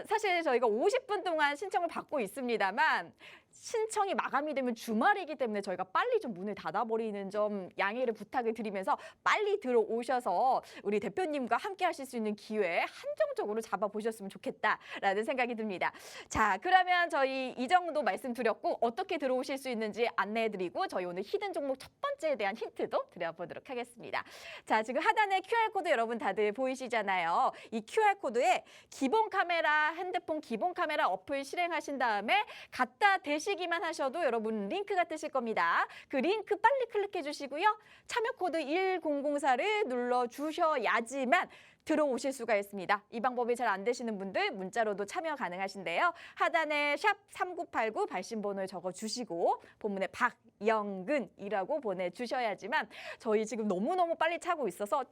사실 저희가 50분 동안 신청을 받고 있습니다만 신청이 마감이 되면 주말이기 때문에 저희가 빨리 좀 문을 닫아버리는 점 양해를 부탁을 드리면서 빨리 들어오셔서 우리 대표님과 함께 하실 수 있는 기회 한정적으로 잡아보셨으면 좋겠다라는 생각이 듭니다. 자, 그러면 저희 이 정도 말씀드렸고 어떻게 들어오실 수 있는지 안내해드리고 저희 오늘 히든 종목 첫 번째에 대한 힌트도 드려보도록 하겠습니다. 자, 지금 하단에 QR코드 여러분 다들 보이시잖아요. 이 QR코드에 기본 카메라, 핸드폰 기본 카메라 어플 실행하신 다음에 갖다 대시기만 하셔도 여러분 링크가 뜨실 겁니다. 그 링크 빨리 클릭해 주시고요. 참여 코드 1004를 눌러 주셔야지만 들어오실 수가 있습니다. 이 방법이 잘 안 되시는 분들 문자로도 참여 가능하신데요. 하단에 샵 3989 발신번호를 적어주시고 본문에 박영근이라고 보내주셔야지만 저희 지금 너무너무 빨리 차고 있어서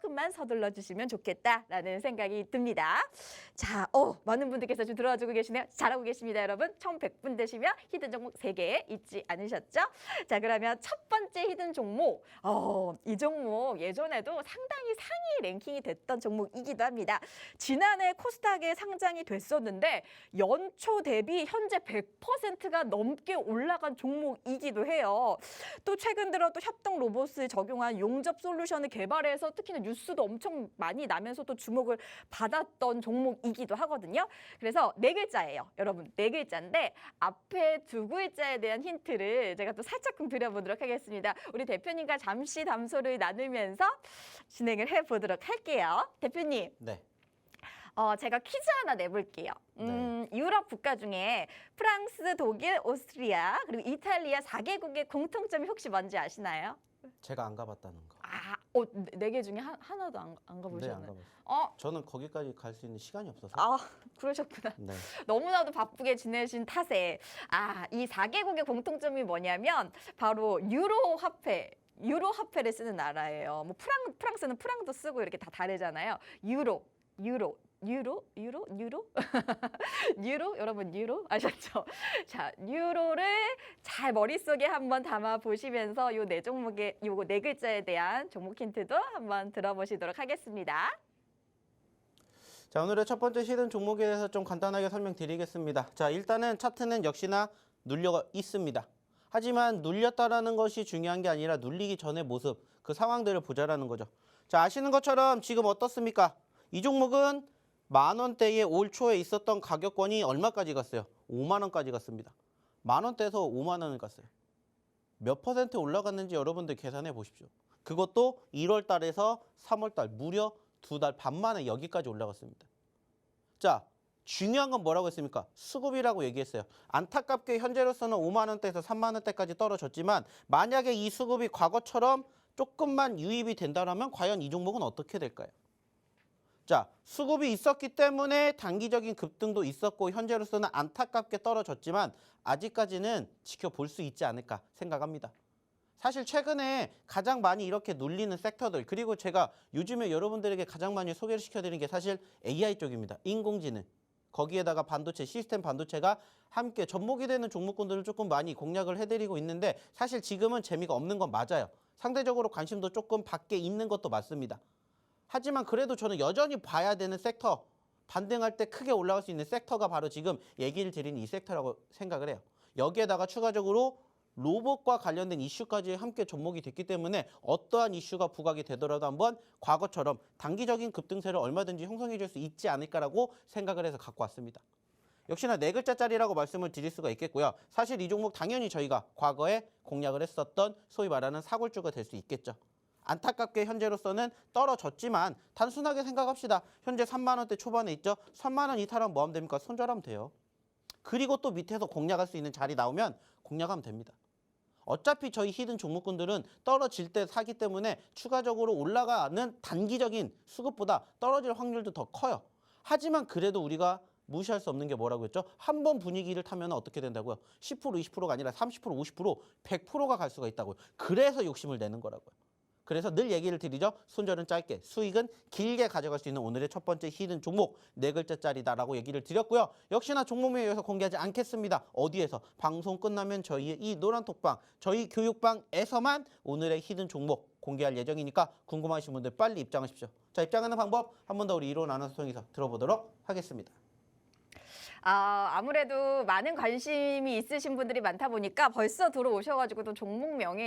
조금만 서둘러 주시면 좋겠다라는 생각이 듭니다. 자, 많은 분들께서 지금 들어와 주고 계시네요. 잘하고 계십니다, 여러분. 1100분 되시면 히든 종목 3개 잊지 않으셨죠? 자, 그러면 첫 번째 히든 종목. 이 종목 예전에도 상당히 상위 랭킹이 됐던 종목이기도 합니다. 지난해 코스닥에 상장이 됐었는데 연초 대비 현재 100%가 넘게 올라간 종목이기도 해요. 또 최근 들어 또 협동 로봇을 적용한 용접 솔루션을 개발해서 특히나 뉴스도 엄청 많이 나면서 또 주목을 받았던 종목이기도 하거든요. 그래서 4글자예요. 여러분 4글자인데 앞에 2글자에 대한 힌트를 제가 또 살짝쿵 드려보도록 하겠습니다. 우리 대표님과 잠시 담소를 나누면서 진행을 해보도록 할게요. 대표님. 네. 제가 퀴즈 하나 내볼게요. 유럽 국가 중에 프랑스, 독일, 오스트리아, 그리고 이탈리아 4개국의 공통점이 혹시 뭔지 아시나요? 제가 안 가봤다는 거. 4개 중에 하나도 안 가보셨나요? 네, 안 가봤어요. 저는 거기까지 갈 수 있는 시간이 없어서. 그러셨구나. 네. 너무나도 바쁘게 지내신 탓에 이 4개국의 공통점이 뭐냐면 바로 유로 화폐를 쓰는 나라예요. 뭐 프랑스는 프랑도 쓰고 이렇게 다 다르잖아요. 유로 여러분 유로 아셨죠? 자, 유로를 잘 머릿속에 한번 담아 보시면서 요 4글자에 대한 종목 힌트도 한번 들어보시도록 하겠습니다. 자, 오늘의 첫 번째 히든 종목에 대해서 좀 간단하게 설명드리겠습니다. 자, 일단은 차트는 역시나 눌려 있습니다. 하지만 눌렸다라는 것이 중요한 게 아니라 눌리기 전의 모습, 그 상황들을 보자라는 거죠. 자, 아시는 것처럼 지금 어떻습니까? 이 종목은 10,000원대에 올 초에 있었던 가격권이 얼마까지 갔어요? 5만 원까지 갔습니다. 10,000원대에서 5만 원을 갔어요. 몇 퍼센트 올라갔는지 여러분들 계산해 보십시오. 그것도 1월 달에서 3월 달 무려 2달 반 만에 여기까지 올라갔습니다. 자, 중요한 건 뭐라고 했습니까? 수급이라고 얘기했어요. 안타깝게 현재로서는 5만 원대에서 3만 원대까지 떨어졌지만 만약에 이 수급이 과거처럼 조금만 유입이 된다면 과연 이 종목은 어떻게 될까요? 자, 수급이 있었기 때문에 단기적인 급등도 있었고 현재로서는 안타깝게 떨어졌지만 아직까지는 지켜볼 수 있지 않을까 생각합니다. 사실 최근에 가장 많이 이렇게 눌리는 섹터들, 그리고 제가 요즘에 여러분들에게 가장 많이 소개를 시켜드리는 게 사실 AI 쪽입니다. 인공지능. 거기에다가 반도체, 시스템 반도체가 함께 접목이 되는 종목군들을 조금 많이 공략을 해드리고 있는데 사실 지금은 재미가 없는 건 맞아요. 상대적으로 관심도 조금 밖에 있는 것도 맞습니다. 하지만 그래도 저는 여전히 봐야 되는 섹터, 반등할 때 크게 올라갈 수 있는 섹터가 바로 지금 얘기를 드리는 이 섹터라고 생각을 해요. 여기에다가 추가적으로 로봇과 관련된 이슈까지 함께 접목이 됐기 때문에 어떠한 이슈가 부각이 되더라도 한번 과거처럼 단기적인 급등세를 얼마든지 형성해 줄 수 있지 않을까라고 생각을 해서 갖고 왔습니다. 역시나 4글자짜리라고 말씀을 드릴 수가 있겠고요. 사실 이 종목 당연히 저희가 과거에 공략을 했었던 소위 말하는 사골주가 될 수 있겠죠. 안타깝게 현재로서는 떨어졌지만 단순하게 생각합시다. 현재 3만 원대 초반에 있죠. 3만 원 이탈하면 뭐 하면 됩니까? 손절하면 돼요. 그리고 또 밑에서 공략할 수 있는 자리 나오면 공략하면 됩니다. 어차피 저희 히든 종목군들은 떨어질 때 사기 때문에 추가적으로 올라가는 단기적인 수급보다 떨어질 확률도 더 커요. 하지만 그래도 우리가 무시할 수 없는 게 뭐라고 했죠? 한 번 분위기를 타면 어떻게 된다고요? 10%, 20%가 아니라 30%, 50%, 100%가 갈 수가 있다고요. 그래서 욕심을 내는 거라고요. 그래서 늘 얘기를 드리죠. 손절은 짧게, 수익은 길게 가져갈 수 있는 오늘의 첫 번째 히든 종목 4글자짜리다라고 얘기를 드렸고요. 역시나 종목명에 의해서 공개하지 않겠습니다. 어디에서? 방송 끝나면 저희의 이 노란톡방, 저희 교육방에서만 오늘의 히든 종목 공개할 예정이니까 궁금하신 분들 빨리 입장하십시오. 자, 입장하는 방법 한 번 더 우리 이론 아나운서 통해서 들어보도록 하겠습니다. 아무래도 많은 관심이 있으신 분들이 많다 보니까 벌써 들어오셔가지고 또 종목명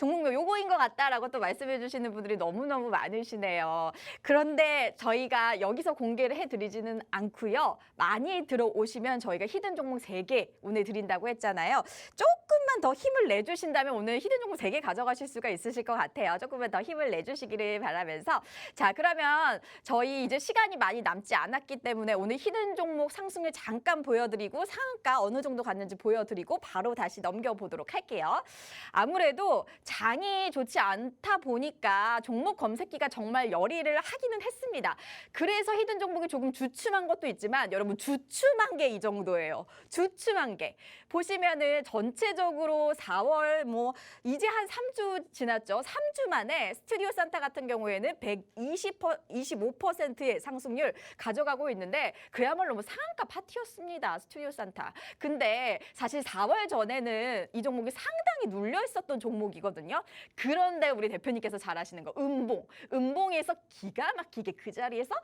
요거인 것 같다라고 또 말씀해 주시는 분들이 너무너무 많으시네요. 그런데 저희가 여기서 공개를 해드리지는 않고요. 많이 들어오시면 저희가 히든 종목 3개 오늘 드린다고 했잖아요. 조금만 더 힘을 내주신다면 오늘 히든 종목 3개 가져가실 수가 있으실 것 같아요. 조금만 더 힘을 내주시기를 바라면서 자, 그러면 저희 이제 시간이 많이 남지 않았기 때문에 오늘 히든 종목 상승을 잠깐 보여드리고 상한가 어느 정도 갔는지 보여드리고 바로 다시 넘겨보도록 할게요. 아무래도 장이 좋지 않다 보니까 종목 검색기가 정말 열의를 하기는 했습니다. 그래서 히든 종목이 조금 주춤한 것도 있지만 여러분 주춤한 게 이 정도예요. 주춤한 게. 보시면은 전체적으로 4월 이제 한 3주 지났죠. 3주 만에 스튜디오 산타 같은 경우에는 25%의 상승률 가져가고 있는데 그야말로 상한가 파티였습니다. 스튜디오 산타. 근데 사실 4월 전에는 이 종목이 상당히 눌려 있었던 종목이거든요. 그런데 우리 대표님께서 잘 아시는 거 음봉에서 기가 막히게 그 자리에서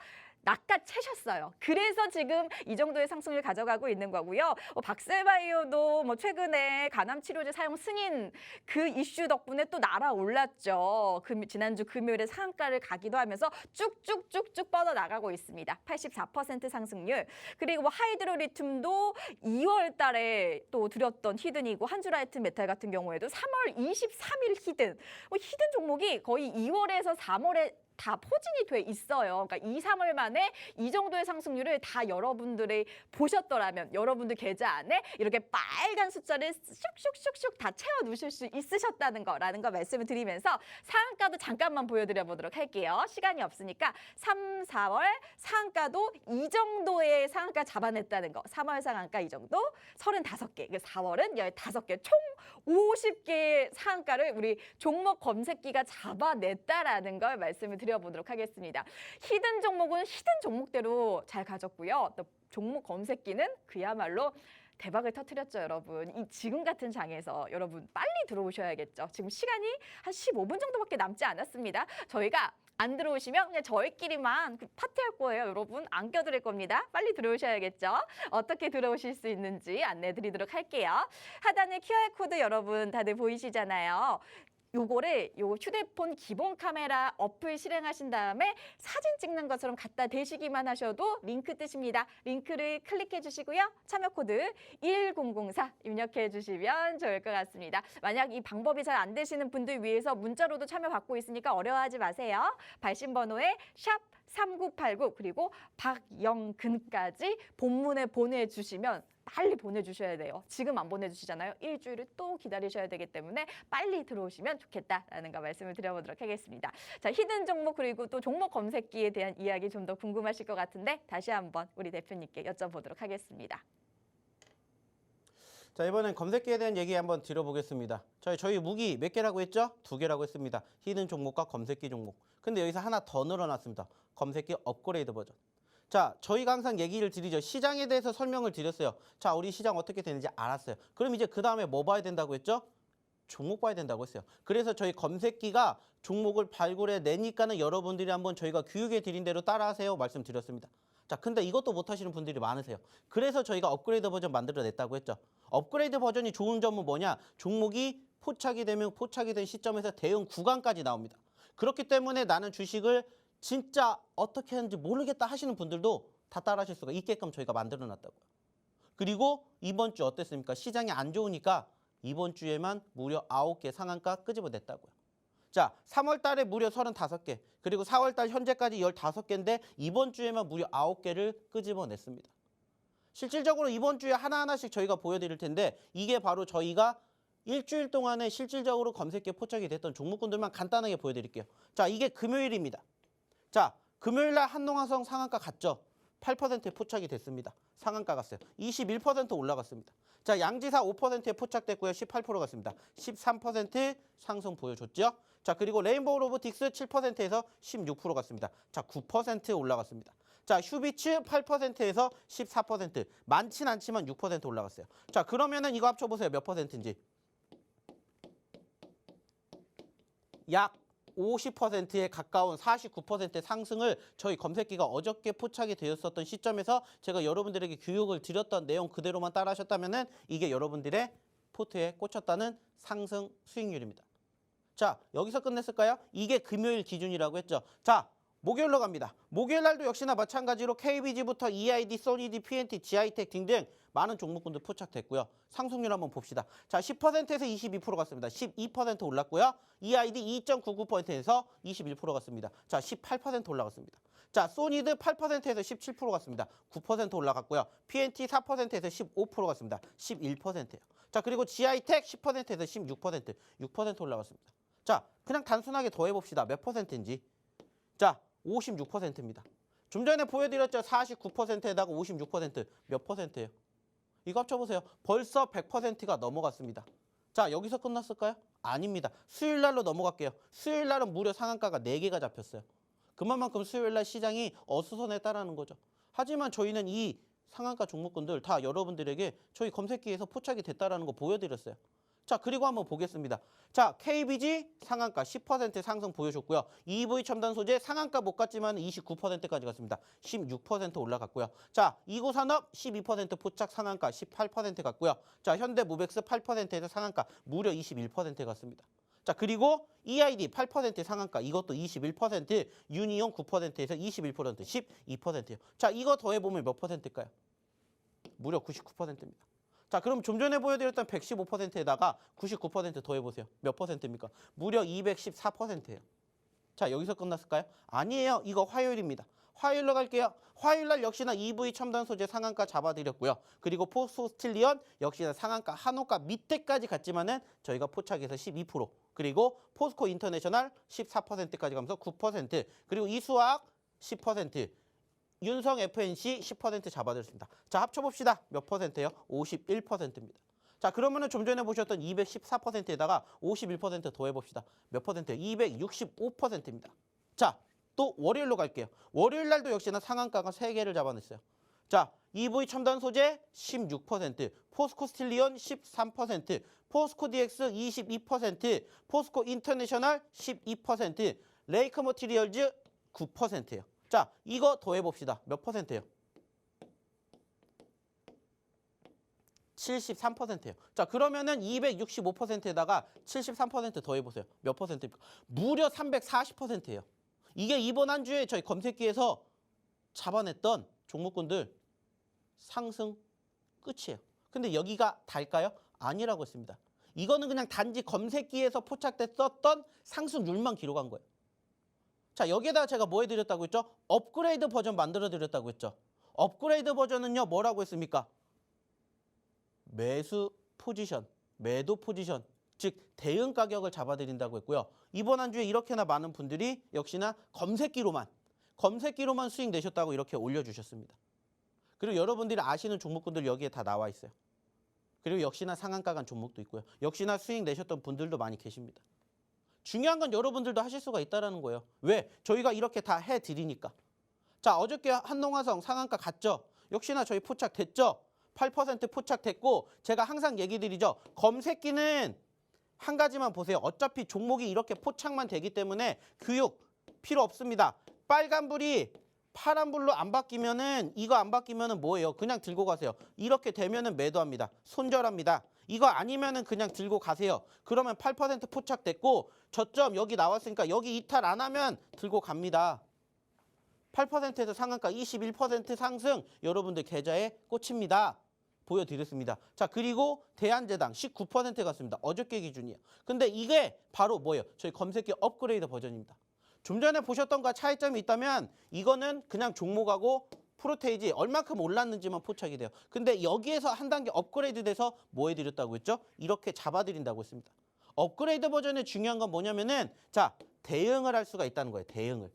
낚아채셨어요. 그래서 지금 이 정도의 상승률 가져가고 있는 거고요. 박셀바이오도 최근에 간암 치료제 사용 승인 그 이슈 덕분에 또 날아올랐죠. 지난주 금요일에 상한가를 가기도 하면서 쭉쭉쭉쭉 뻗어나가고 있습니다. 84% 상승률. 그리고 하이드로리튬도 2월 달에 또 드렸던 히든이고 한주라이트 메탈 같은 경우에도 3월 23일 히든. 히든 종목이 거의 2월에서 3월에 다 포진이 돼 있어요. 그러니까 2, 3월 만에 이 정도의 상승률을 다 여러분들이 보셨더라면 여러분들 계좌 안에 이렇게 빨간 숫자를 슉슉슉슉 다 채워 놓으실 수 있으셨다는 거라는 거 말씀을 드리면서 상한가도 잠깐만 보여드려 보도록 할게요. 시간이 없으니까 3, 4월 상한가도 이 정도의 상한가 잡아냈다는 거. 3월 상한가 이 정도 35개, 4월은 15개, 총 50개의 상한가를 우리 종목 검색기가 잡아냈다라는 걸 말씀을 드려보도록 하겠습니다. 히든 종목은 히든 종목대로 잘 가졌고요. 또 종목 검색기는 그야말로 대박을 터뜨렸죠, 여러분. 이 지금 같은 장에서 여러분 빨리 들어오셔야겠죠. 지금 시간이 한 15분 정도밖에 남지 않았습니다. 저희가 안 들어오시면 그냥 저희끼리만 파티할 거예요, 여러분. 안 껴드릴 겁니다. 빨리 들어오셔야겠죠. 어떻게 들어오실 수 있는지 안내드리도록 할게요. 하단에 QR코드 여러분 다들 보이시잖아요. 요거를 요 휴대폰 기본 카메라 어플 실행하신 다음에 사진 찍는 것처럼 갖다 대시기만 하셔도 링크 뜨십니다. 링크를 클릭해 주시고요. 참여 코드 1004 입력해 주시면 좋을 것 같습니다. 만약 이 방법이 잘 안 되시는 분들 위해서 문자로도 참여 받고 있으니까 어려워하지 마세요. 발신 번호에 샵 3989 그리고 박영근까지 본문에 보내주시면 빨리 보내주셔야 돼요. 지금 안 보내주시잖아요. 일주일을 또 기다리셔야 되기 때문에 빨리 들어오시면 좋겠다라는 거 말씀을 드려보도록 하겠습니다. 자, 히든 종목 그리고 또 종목 검색기에 대한 이야기 좀 더 궁금하실 것 같은데 다시 한번 우리 대표님께 여쭤보도록 하겠습니다. 자, 이번엔 검색기에 대한 얘기 한번 드려보겠습니다. 저희 무기 몇 개라고 했죠? 2개라고 했습니다. 히든 종목과 검색기 종목. 근데 여기서 하나 더 늘어났습니다. 검색기 업그레이드 버전. 자, 저희가 항상 얘기를 드리죠. 시장에 대해서 설명을 드렸어요. 자, 우리 시장 어떻게 되는지 알았어요. 그럼 이제 그 다음에 뭐 봐야 된다고 했죠? 종목 봐야 된다고 했어요. 그래서 저희 검색기가 종목을 발굴해 내니까는 여러분들이 한번 저희가 교육해 드린 대로 따라하세요 말씀드렸습니다. 자, 근데 이것도 못 하시는 분들이 많으세요. 그래서 저희가 업그레이드 버전 만들어냈다고 했죠. 업그레이드 버전이 좋은 점은 뭐냐? 종목이 포착이 되면 포착이 된 시점에서 대응 구간까지 나옵니다. 그렇기 때문에 나는 주식을 진짜 어떻게 하는지 모르겠다 하시는 분들도 다 따라하실 수가 있게끔 저희가 만들어놨다고요. 그리고 이번 주 어땠습니까? 시장이 안 좋으니까 이번 주에만 무려 9개 상한가 끄집어냈다고요. 자, 3월 달에 무려 35개, 그리고 4월 달 현재까지 15개인데 이번 주에만 무려 9개를 끄집어냈습니다. 실질적으로 이번 주에 하나하나씩 저희가 보여드릴 텐데 이게 바로 저희가 일주일 동안에 실질적으로 검색기에 포착이 됐던 종목군들만 간단하게 보여드릴게요. 자, 이게 금요일입니다. 자, 금요일 날 한농화성 상한가 갔죠? 8%에 포착이 됐습니다. 상한가 갔어요. 21% 올라갔습니다. 자, 양지사 5%에 포착됐고요. 18% 갔습니다. 13% 상승 보여줬죠? 자, 그리고 레인보우 로보틱스 7%에서 16% 갔습니다. 자, 9% 올라갔습니다. 자, 휴비츠 8%에서 14%. 많진 않지만 6% 올라갔어요. 자, 그러면은 이거 합쳐보세요. 몇 퍼센트인지. 약 50%에 가까운 49%의 상승을 저희 검색기가 어저께 포착이 되었었던 시점에서 제가 여러분들에게 교육을 드렸던 내용 그대로만 따라 하셨다면 이게 여러분들의 포트에 꽂혔다는 상승 수익률입니다. 자, 여기서 끝냈을까요? 이게 금요일 기준이라고 했죠. 자, 목요일로 갑니다. 목요일 날도 역시나 마찬가지로 KBG부터 EID, 소니디, PNT, GI텍 등등 많은 종목군들 포착됐고요. 상승률 한번 봅시다. 자, 10%에서 22% 갔습니다. 12% 올랐고요. EID 2.99%에서 21% 갔습니다. 자, 18% 올라갔습니다. 자, 소니드 8%에서 17% 갔습니다. 9% 올라갔고요. PNT 4%에서 15% 갔습니다. 11%예요. 자, 그리고 GI텍 10%에서 16%, 6% 올라갔습니다. 자, 그냥 단순하게 더해봅시다. 몇 퍼센트인지. 자, 56%입니다. 좀 전에 보여드렸죠. 49%에다가 56%. 몇 퍼센트예요? 이거 합쳐보세요. 벌써 100%가 넘어갔습니다. 자, 여기서 끝났을까요? 아닙니다. 수요일 날로 넘어갈게요. 수요일 날은 무려 상한가가 4개가 잡혔어요. 그만큼 수요일 날 시장이 어수선했다라는 거죠. 하지만 저희는 이 상한가 종목군들 다 여러분들에게 저희 검색기에서 포착이 됐다라는 거 보여드렸어요. 자, 그리고 한번 보겠습니다. 자, KBG 상한가 10% 상승 보여줬고요. EV 첨단 소재 상한가 못 갔지만 29%까지 갔습니다. 16% 올라갔고요. 자, 이고산업 12% 포착 상한가 18% 갔고요. 자, 현대무벡스 8%에서 상한가 무려 21% 갔습니다. 자, 그리고 EID 8% 상한가 이것도 21%, 유니온 9%에서 21%, 12%예요. 자, 이거 더해보면 몇 퍼센트일까요? 무려 99%입니다. 자, 그럼 좀 전에 보여드렸던 115%에다가 99% 더해보세요. 몇 퍼센트입니까? 무려 214%예요. 자, 여기서 끝났을까요? 아니에요. 이거 화요일입니다. 화요일로 갈게요. 화요일 날 역시나 EV 첨단 소재 상한가 잡아드렸고요. 그리고 포스코스틸리언 역시나 상한가 한호가 밑에까지 갔지만은 저희가 포착해서 12%, 그리고 포스코 인터내셔널 14%까지 가면서 9%, 그리고 이수학 10%, 윤성 FNC 10% 잡아드렸습니다. 자, 합쳐봅시다. 몇 퍼센트예요? 51%입니다. 자, 그러면은 좀 전에 보셨던 214%에다가 51% 더해봅시다. 몇 퍼센트예요? 265%입니다. 자, 또 월요일로 갈게요. 월요일 날도 역시나 상한가가 3개를 잡아냈어요. 자, EV 첨단 소재 16%, 포스코 스틸리온 13%, 포스코 DX 22%, 포스코 인터내셔널 12%, 레이크 머티리얼즈 9%예요. 자, 이거 더해봅시다. 몇 퍼센트예요? 73%예요. 자, 그러면은 265%에다가 73% 더해보세요. 몇 퍼센트입니까? 무려 340%예요. 이게 이번 한 주에 저희 검색기에서 잡아냈던 종목군들 상승 끝이에요. 근데 여기가 달까요? 아니라고 했습니다. 이거는 그냥 단지 검색기에서 포착됐었던 상승률만 기록한 거예요. 자, 여기에다가 제가 뭐 해드렸다고 했죠? 업그레이드 버전 만들어드렸다고 했죠. 업그레이드 버전은요, 뭐라고 했습니까? 매수 포지션, 매도 포지션, 즉 대응 가격을 잡아드린다고 했고요. 이번 한 주에 이렇게나 많은 분들이 역시나 검색기로만 수익 내셨다고 이렇게 올려주셨습니다. 그리고 여러분들이 아시는 종목군들 여기에 다 나와 있어요. 그리고 역시나 상한가 간 종목도 있고요. 역시나 수익 내셨던 분들도 많이 계십니다. 중요한 건 여러분들도 하실 수가 있다는 거예요. 왜? 저희가 이렇게 다 해드리니까. 자, 어저께 한농화성 상한가 갔죠? 역시나 저희 포착됐죠? 8% 포착됐고, 제가 항상 얘기 드리죠. 검색기는 한 가지만 보세요. 어차피 종목이 이렇게 포착만 되기 때문에 교육 필요 없습니다. 빨간불이 파란불로 안 바뀌면은, 이거 안 바뀌면은 뭐예요? 그냥 들고 가세요. 이렇게 되면은 매도합니다. 손절합니다. 이거 아니면은 그냥 들고 가세요. 그러면 8% 포착됐고, 저점 여기 나왔으니까 여기 이탈 안 하면 들고 갑니다. 8%에서 상한가 21% 상승, 여러분들 계좌에 꽂힙니다. 보여드렸습니다. 자, 그리고 대한제당 19% 갔습니다. 어저께 기준이에요. 근데 이게 바로 뭐예요? 저희 검색기 업그레이드 버전입니다. 좀 전에 보셨던 거와 차이점이 있다면 이거는 그냥 종목하고 프로테이지 얼마큼 올랐는지만 포착이 돼요. 근데 여기에서 한 단계 업그레이드 돼서 뭐 해드렸다고 했죠? 이렇게 잡아드린다고 했습니다. 업그레이드 버전의 중요한 건 뭐냐면은, 자, 대응을 할 수가 있다는 거예요. 대응을.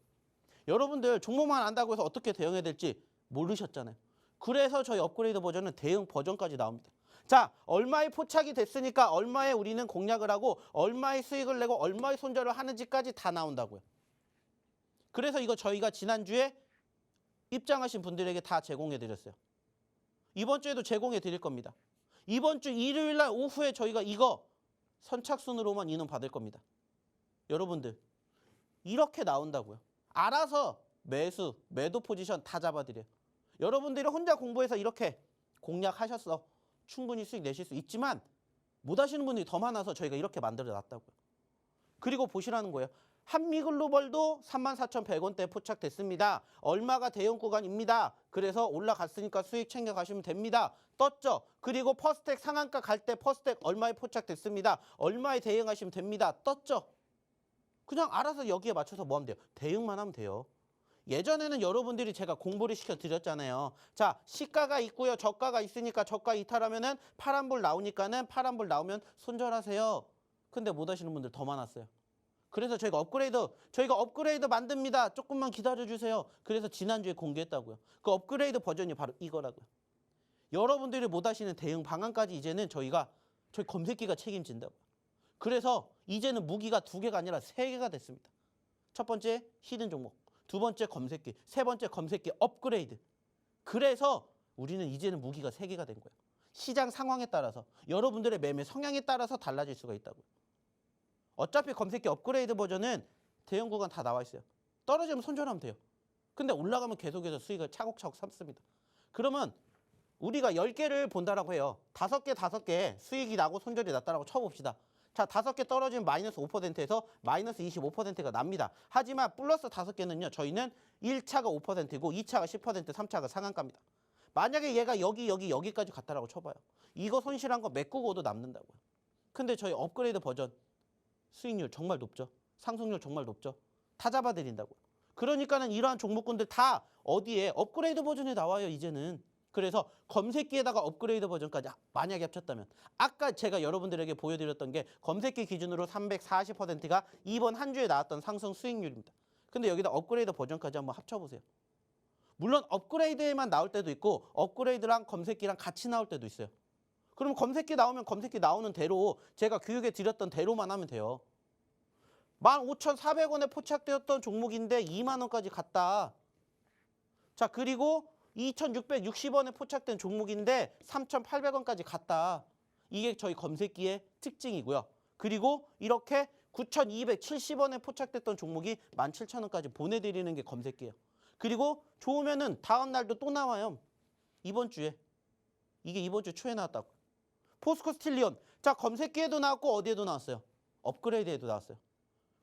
여러분들 종목만 안다고 해서 어떻게 대응해야 될지 모르셨잖아요. 그래서 저희 업그레이드 버전은 대응 버전까지 나옵니다. 자, 얼마에 포착이 됐으니까 얼마에 우리는 공략을 하고 얼마의 수익을 내고 얼마의 손절을 하는지까지 다 나온다고요. 그래서 이거 저희가 지난주에 입장하신 분들에게 다 제공해 드렸어요. 이번 주에도 제공해 드릴 겁니다. 이번 주 일요일 날 오후에 저희가 이거 선착순으로만 인원 받을 겁니다. 여러분들 이렇게 나온다고요. 알아서 매수, 매도 포지션 다 잡아드려요. 여러분들이 혼자 공부해서 이렇게 공략하셨어. 충분히 수익 내실 수 있지만 못 하시는 분들이 더 많아서 저희가 이렇게 만들어 놨다고요. 그리고 보시라는 거예요. 한미글로벌도 34,100원대에 포착됐습니다. 얼마가 대형 구간입니다. 그래서 올라갔으니까 수익 챙겨가시면 됩니다. 떴죠. 그리고 퍼스텍 상한가 갈 때 퍼스텍 얼마에 포착됐습니다. 얼마에 대응하시면 됩니다. 떴죠. 그냥 알아서 여기에 맞춰서 뭐 하면 돼요? 대응만 하면 돼요. 예전에는 여러분들이 제가 공부를 시켜드렸잖아요. 자, 시가가 있고요. 저가가 있으니까 저가 이탈하면은 파란불 나오니까는 파란불 나오면 손절하세요. 근데 못 하시는 분들 더 많았어요. 그래서 저희가 업그레이드 만듭니다. 조금만 기다려주세요. 그래서 지난주에 공개했다고요. 그 업그레이드 버전이 바로 이거라고요. 여러분들이 못 하시는 대응 방안까지 이제는 저희 검색기가 책임진다고요. 그래서 이제는 무기가 2개가 아니라 3개가 됐습니다. 첫 번째 히든 종목, 두 번째 검색기, 세 번째 검색기 업그레이드. 그래서 우리는 이제는 무기가 3개가 된 거예요. 시장 상황에 따라서, 여러분들의 매매 성향에 따라서 달라질 수가 있다고요. 어차피 검색기 업그레이드 버전은 대형 구간 다 나와 있어요. 떨어지면 손절하면 돼요. 근데 올라가면 계속해서 수익을 차곡차곡 삼습니다. 그러면 우리가 10개를 본다라고 해요. 5개 수익이 나고 손절이 났다라고 쳐봅시다. 자, 5개 떨어지면 마이너스 5%에서 마이너스 25%가 납니다. 하지만 플러스 5개는요. 저희는 1차가 5%고 2차가 10%, 3차가 상한가입니다. 만약에 얘가 여기까지 갔다라고 쳐봐요. 이거 손실한 거 메꾸고도 남는다고요. 근데 저희 업그레이드 버전 수익률 정말 높죠. 상승률 정말 높죠. 다 잡아드린다고요. 그러니까는 이러한 종목군들 다 어디에 업그레이드 버전에 나와요, 이제는. 그래서 검색기에다가 업그레이드 버전까지 만약에 합쳤다면, 아까 제가 여러분들에게 보여드렸던 게 검색기 기준으로 340%가 이번 한 주에 나왔던 상승 수익률입니다. 근데 여기다 업그레이드 버전까지 한번 합쳐보세요. 물론 업그레이드에만 나올 때도 있고 업그레이드랑 검색기랑 같이 나올 때도 있어요. 그럼 검색기 나오면 검색기 나오는 대로 제가 교육해 드렸던 대로만 하면 돼요. 15,400원에 포착되었던 종목인데 2만 원까지 갔다. 자, 그리고 2,660원에 포착된 종목인데 3,800원까지 갔다. 이게 저희 검색기의 특징이고요. 그리고 이렇게 9,270원에 포착됐던 종목이 17,000원까지 보내드리는 게 검색기예요. 그리고 좋으면은 다음 날도 또 나와요. 이번 주에. 이게 이번 주 초에 나왔다고. 포스코 스틸리온. 자, 검색기에도 나왔고 어디에도 나왔어요? 업그레이드에도 나왔어요.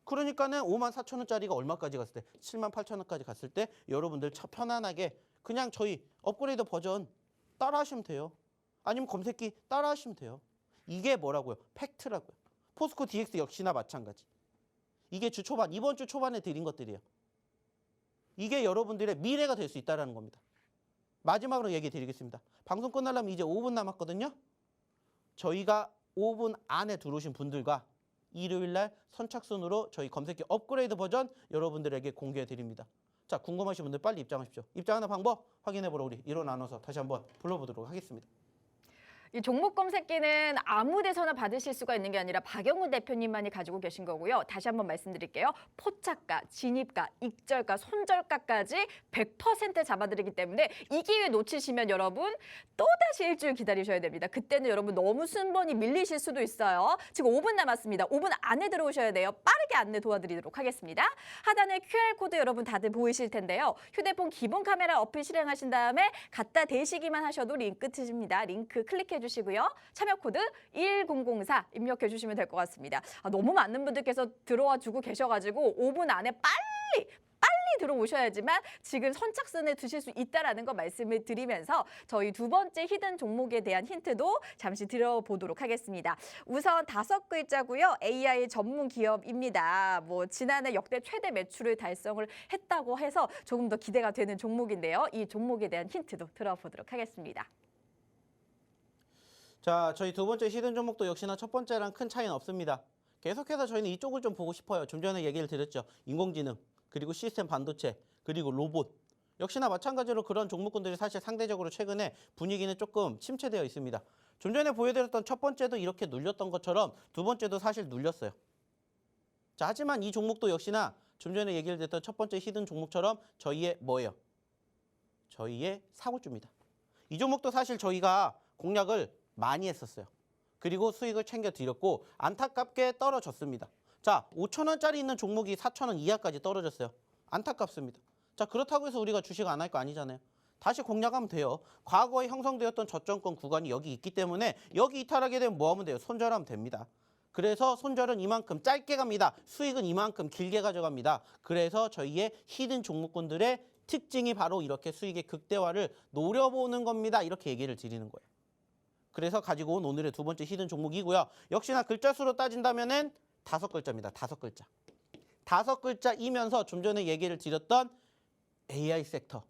그러니까는 54,000원짜리가 얼마까지 갔을 때? 78,000원까지 갔을 때 여러분들 편안하게 그냥 저희 업그레이드 버전 따라하시면 돼요. 아니면 검색기 따라하시면 돼요. 이게 뭐라고요? 팩트라고요. 포스코 DX 역시나 마찬가지. 이게 주 초반, 이번 주 초반에 드린 것들이에요. 이게 여러분들의 미래가 될 수 있다는 겁니다. 마지막으로 얘기 드리겠습니다. 방송 끝나려면 이제 5분 남았거든요. 저희가 5분 안에 들어오신 분들과 일요일 날 선착순으로 저희 검색기 업그레이드 버전 여러분들에게 공개해 드립니다. 자, 궁금하신 분들 빨리 입장하십시오. 입장하는 방법 확인해보러 우리 일호 나눠서 다시 한번 불러보도록 하겠습니다. 이 종목 검색기는 아무 데서나 받으실 수가 있는 게 아니라 박영훈 대표님만이 가지고 계신 거고요. 다시 한번 말씀드릴게요. 포착가, 진입가, 익절가, 손절가까지 100% 잡아드리기 때문에 이 기회 놓치시면 여러분 또다시 일주일 기다리셔야 됩니다. 그때는 여러분 너무 순번이 밀리실 수도 있어요. 지금 5분 남았습니다. 5분 안에 들어오셔야 돼요. 빠르게 안내 도와드리도록 하겠습니다. 하단에 QR코드 여러분 다들 보이실 텐데요. 휴대폰 기본 카메라 어플 실행하신 다음에 갖다 대시기만 하셔도 링크 뜨십니다. 링크 클릭해 주시고요. 참여 코드 1004 입력해 주시면 될 것 같습니다. 너무 많은 분들께서 들어와 주고 계셔가지고 5분 안에 빨리 들어오셔야지만 지금 선착순에 드실 수 있다라는 거 말씀을 드리면서 저희 두 번째 히든 종목에 대한 힌트도 잠시 들어보도록 하겠습니다. 우선 5글자고요. AI 전문 기업입니다. 뭐 지난해 역대 최대 매출을 달성을 했다고 해서 조금 더 기대가 되는 종목인데요. 이 종목에 대한 힌트도 들어보도록 하겠습니다. 자, 저희 두 번째 히든 종목도 역시나 첫 번째랑 큰 차이는 없습니다. 계속해서 저희는 이쪽을 좀 보고 싶어요. 좀 전에 얘기를 드렸죠. 인공지능, 그리고 시스템 반도체, 그리고 로봇. 역시나 마찬가지로 그런 종목군들이 사실 상대적으로 최근에 분위기는 조금 침체되어 있습니다. 좀 전에 보여드렸던 첫 번째도 이렇게 눌렸던 것처럼 두 번째도 사실 눌렸어요. 자, 하지만 이 종목도 역시나 좀 전에 얘기를 드렸던 첫 번째 히든 종목처럼 저희의 뭐예요? 저희의 사고주입니다. 이 종목도 사실 저희가 공략을 많이 했었어요. 그리고 수익을 챙겨드렸고 안타깝게 떨어졌습니다. 자, 5,000원짜리 있는 종목이 4,000원 이하까지 떨어졌어요. 안타깝습니다. 자, 그렇다고 해서 우리가 주식 안 할 거 아니잖아요. 다시 공략하면 돼요. 과거에 형성되었던 저점권 구간이 여기 있기 때문에 여기 이탈하게 되면 뭐 하면 돼요? 손절하면 됩니다. 그래서 손절은 이만큼 짧게 갑니다. 수익은 이만큼 길게 가져갑니다. 그래서 저희의 히든 종목군들의 특징이 바로 이렇게 수익의 극대화를 노려보는 겁니다. 이렇게 얘기를 드리는 거예요. 그래서 가지고 온 오늘의 두 번째 히든 종목이고요. 역시나 글자 수로 따진다면은 5글자입니다. 5글자. 5글자이면서 좀 전에 얘기를 드렸던 AI 섹터,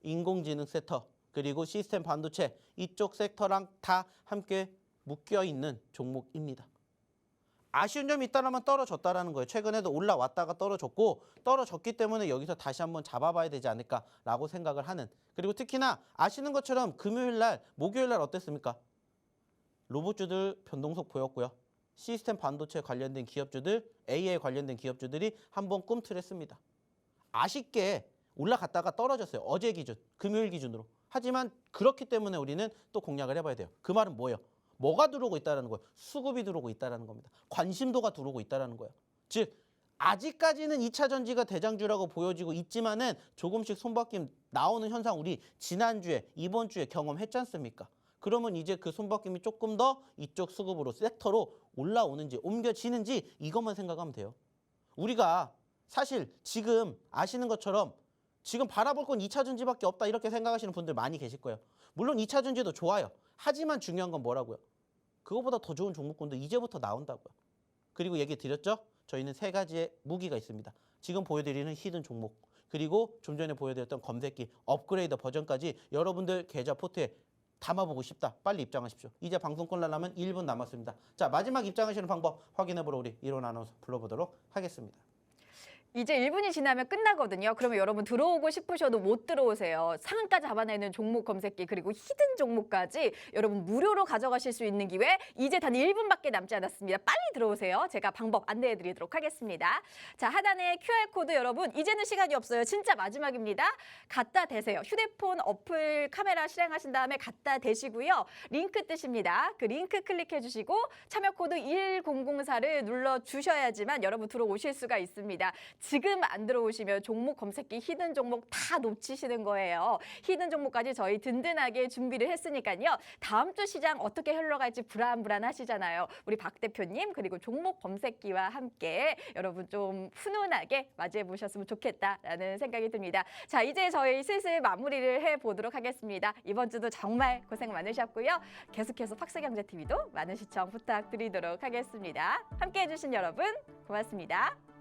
인공지능 섹터, 그리고 시스템 반도체 이쪽 섹터랑 다 함께 묶여 있는 종목입니다. 아쉬운 점이 있다면 떨어졌다라는 거예요. 최근에도 올라왔다가 떨어졌고 떨어졌기 때문에 여기서 다시 한번 잡아봐야 되지 않을까라고 생각을 하는. 그리고 특히나 아시는 것처럼 금요일 날, 목요일 날 어땠습니까? 로봇주들 변동속 보였고요. 시스템 반도체 관련된 기업주들, AI 관련된 기업주들이 한번 꿈틀했습니다. 아쉽게 올라갔다가 떨어졌어요. 어제 기준, 금요일 기준으로. 하지만 그렇기 때문에 우리는 또 공략을 해봐야 돼요. 그 말은 뭐예요? 뭐가 들어오고 있다는 거예요? 수급이 들어오고 있다는 겁니다. 관심도가 들어오고 있다는 거예요. 즉 아직까지는 2차 전지가 대장주라고 보여지고 있지만은 조금씩 손바뀜 나오는 현상 우리 지난주에, 이번 주에 경험했지 않습니까? 그러면 이제 그 손바뀜이 조금 더 이쪽 수급으로, 섹터로 올라오는지 옮겨지는지 이것만 생각하면 돼요. 우리가 사실 지금 아시는 것처럼 지금 바라볼 건 2차 전지밖에 없다 이렇게 생각하시는 분들 많이 계실 거예요. 물론 2차 전지도 좋아요. 하지만 중요한 건 뭐라고요? 그거보다 더 좋은 종목군도 이제부터 나온다고요. 그리고 얘기 드렸죠? 저희는 3가지의 무기가 있습니다. 지금 보여드리는 히든 종목, 그리고 좀 전에 보여드렸던 검색기 업그레이드 버전까지 여러분들 계좌 포트에 담아보고 싶다. 빨리 입장하십시오. 이제 방송 끝나려면 1분 남았습니다. 자, 마지막 입장하시는 방법 확인해보러 우리 일호 나눠서 불러보도록 하겠습니다. 이제 1분이 지나면 끝나거든요. 그러면 여러분 들어오고 싶으셔도 못 들어오세요. 상한가 잡아내는 종목 검색기 그리고 히든 종목까지 여러분 무료로 가져가실 수 있는 기회 이제 단 1분밖에 남지 않았습니다. 빨리 들어오세요. 제가 방법 안내해 드리도록 하겠습니다. 자, 하단에 QR코드 여러분 이제는 시간이 없어요. 진짜 마지막입니다. 갖다 대세요. 휴대폰 어플 카메라 실행하신 다음에 갖다 대시고요. 링크 뜨십니다. 그 링크 클릭해 주시고 참여 코드 1004를 눌러 주셔야지만 여러분 들어오실 수가 있습니다. 지금 안 들어오시면 종목 검색기 히든 종목 다 놓치시는 거예요. 히든 종목까지 저희 든든하게 준비를 했으니까요. 다음 주 시장 어떻게 흘러갈지 불안하시잖아요. 우리 박 대표님 그리고 종목 검색기와 함께 여러분 좀 훈훈하게 맞이해 보셨으면 좋겠다라는 생각이 듭니다. 자, 이제 저희 슬슬 마무리를 해보도록 하겠습니다. 이번 주도 정말 고생 많으셨고요. 계속해서 팍스경제TV도 많은 시청 부탁드리도록 하겠습니다. 함께해 주신 여러분 고맙습니다.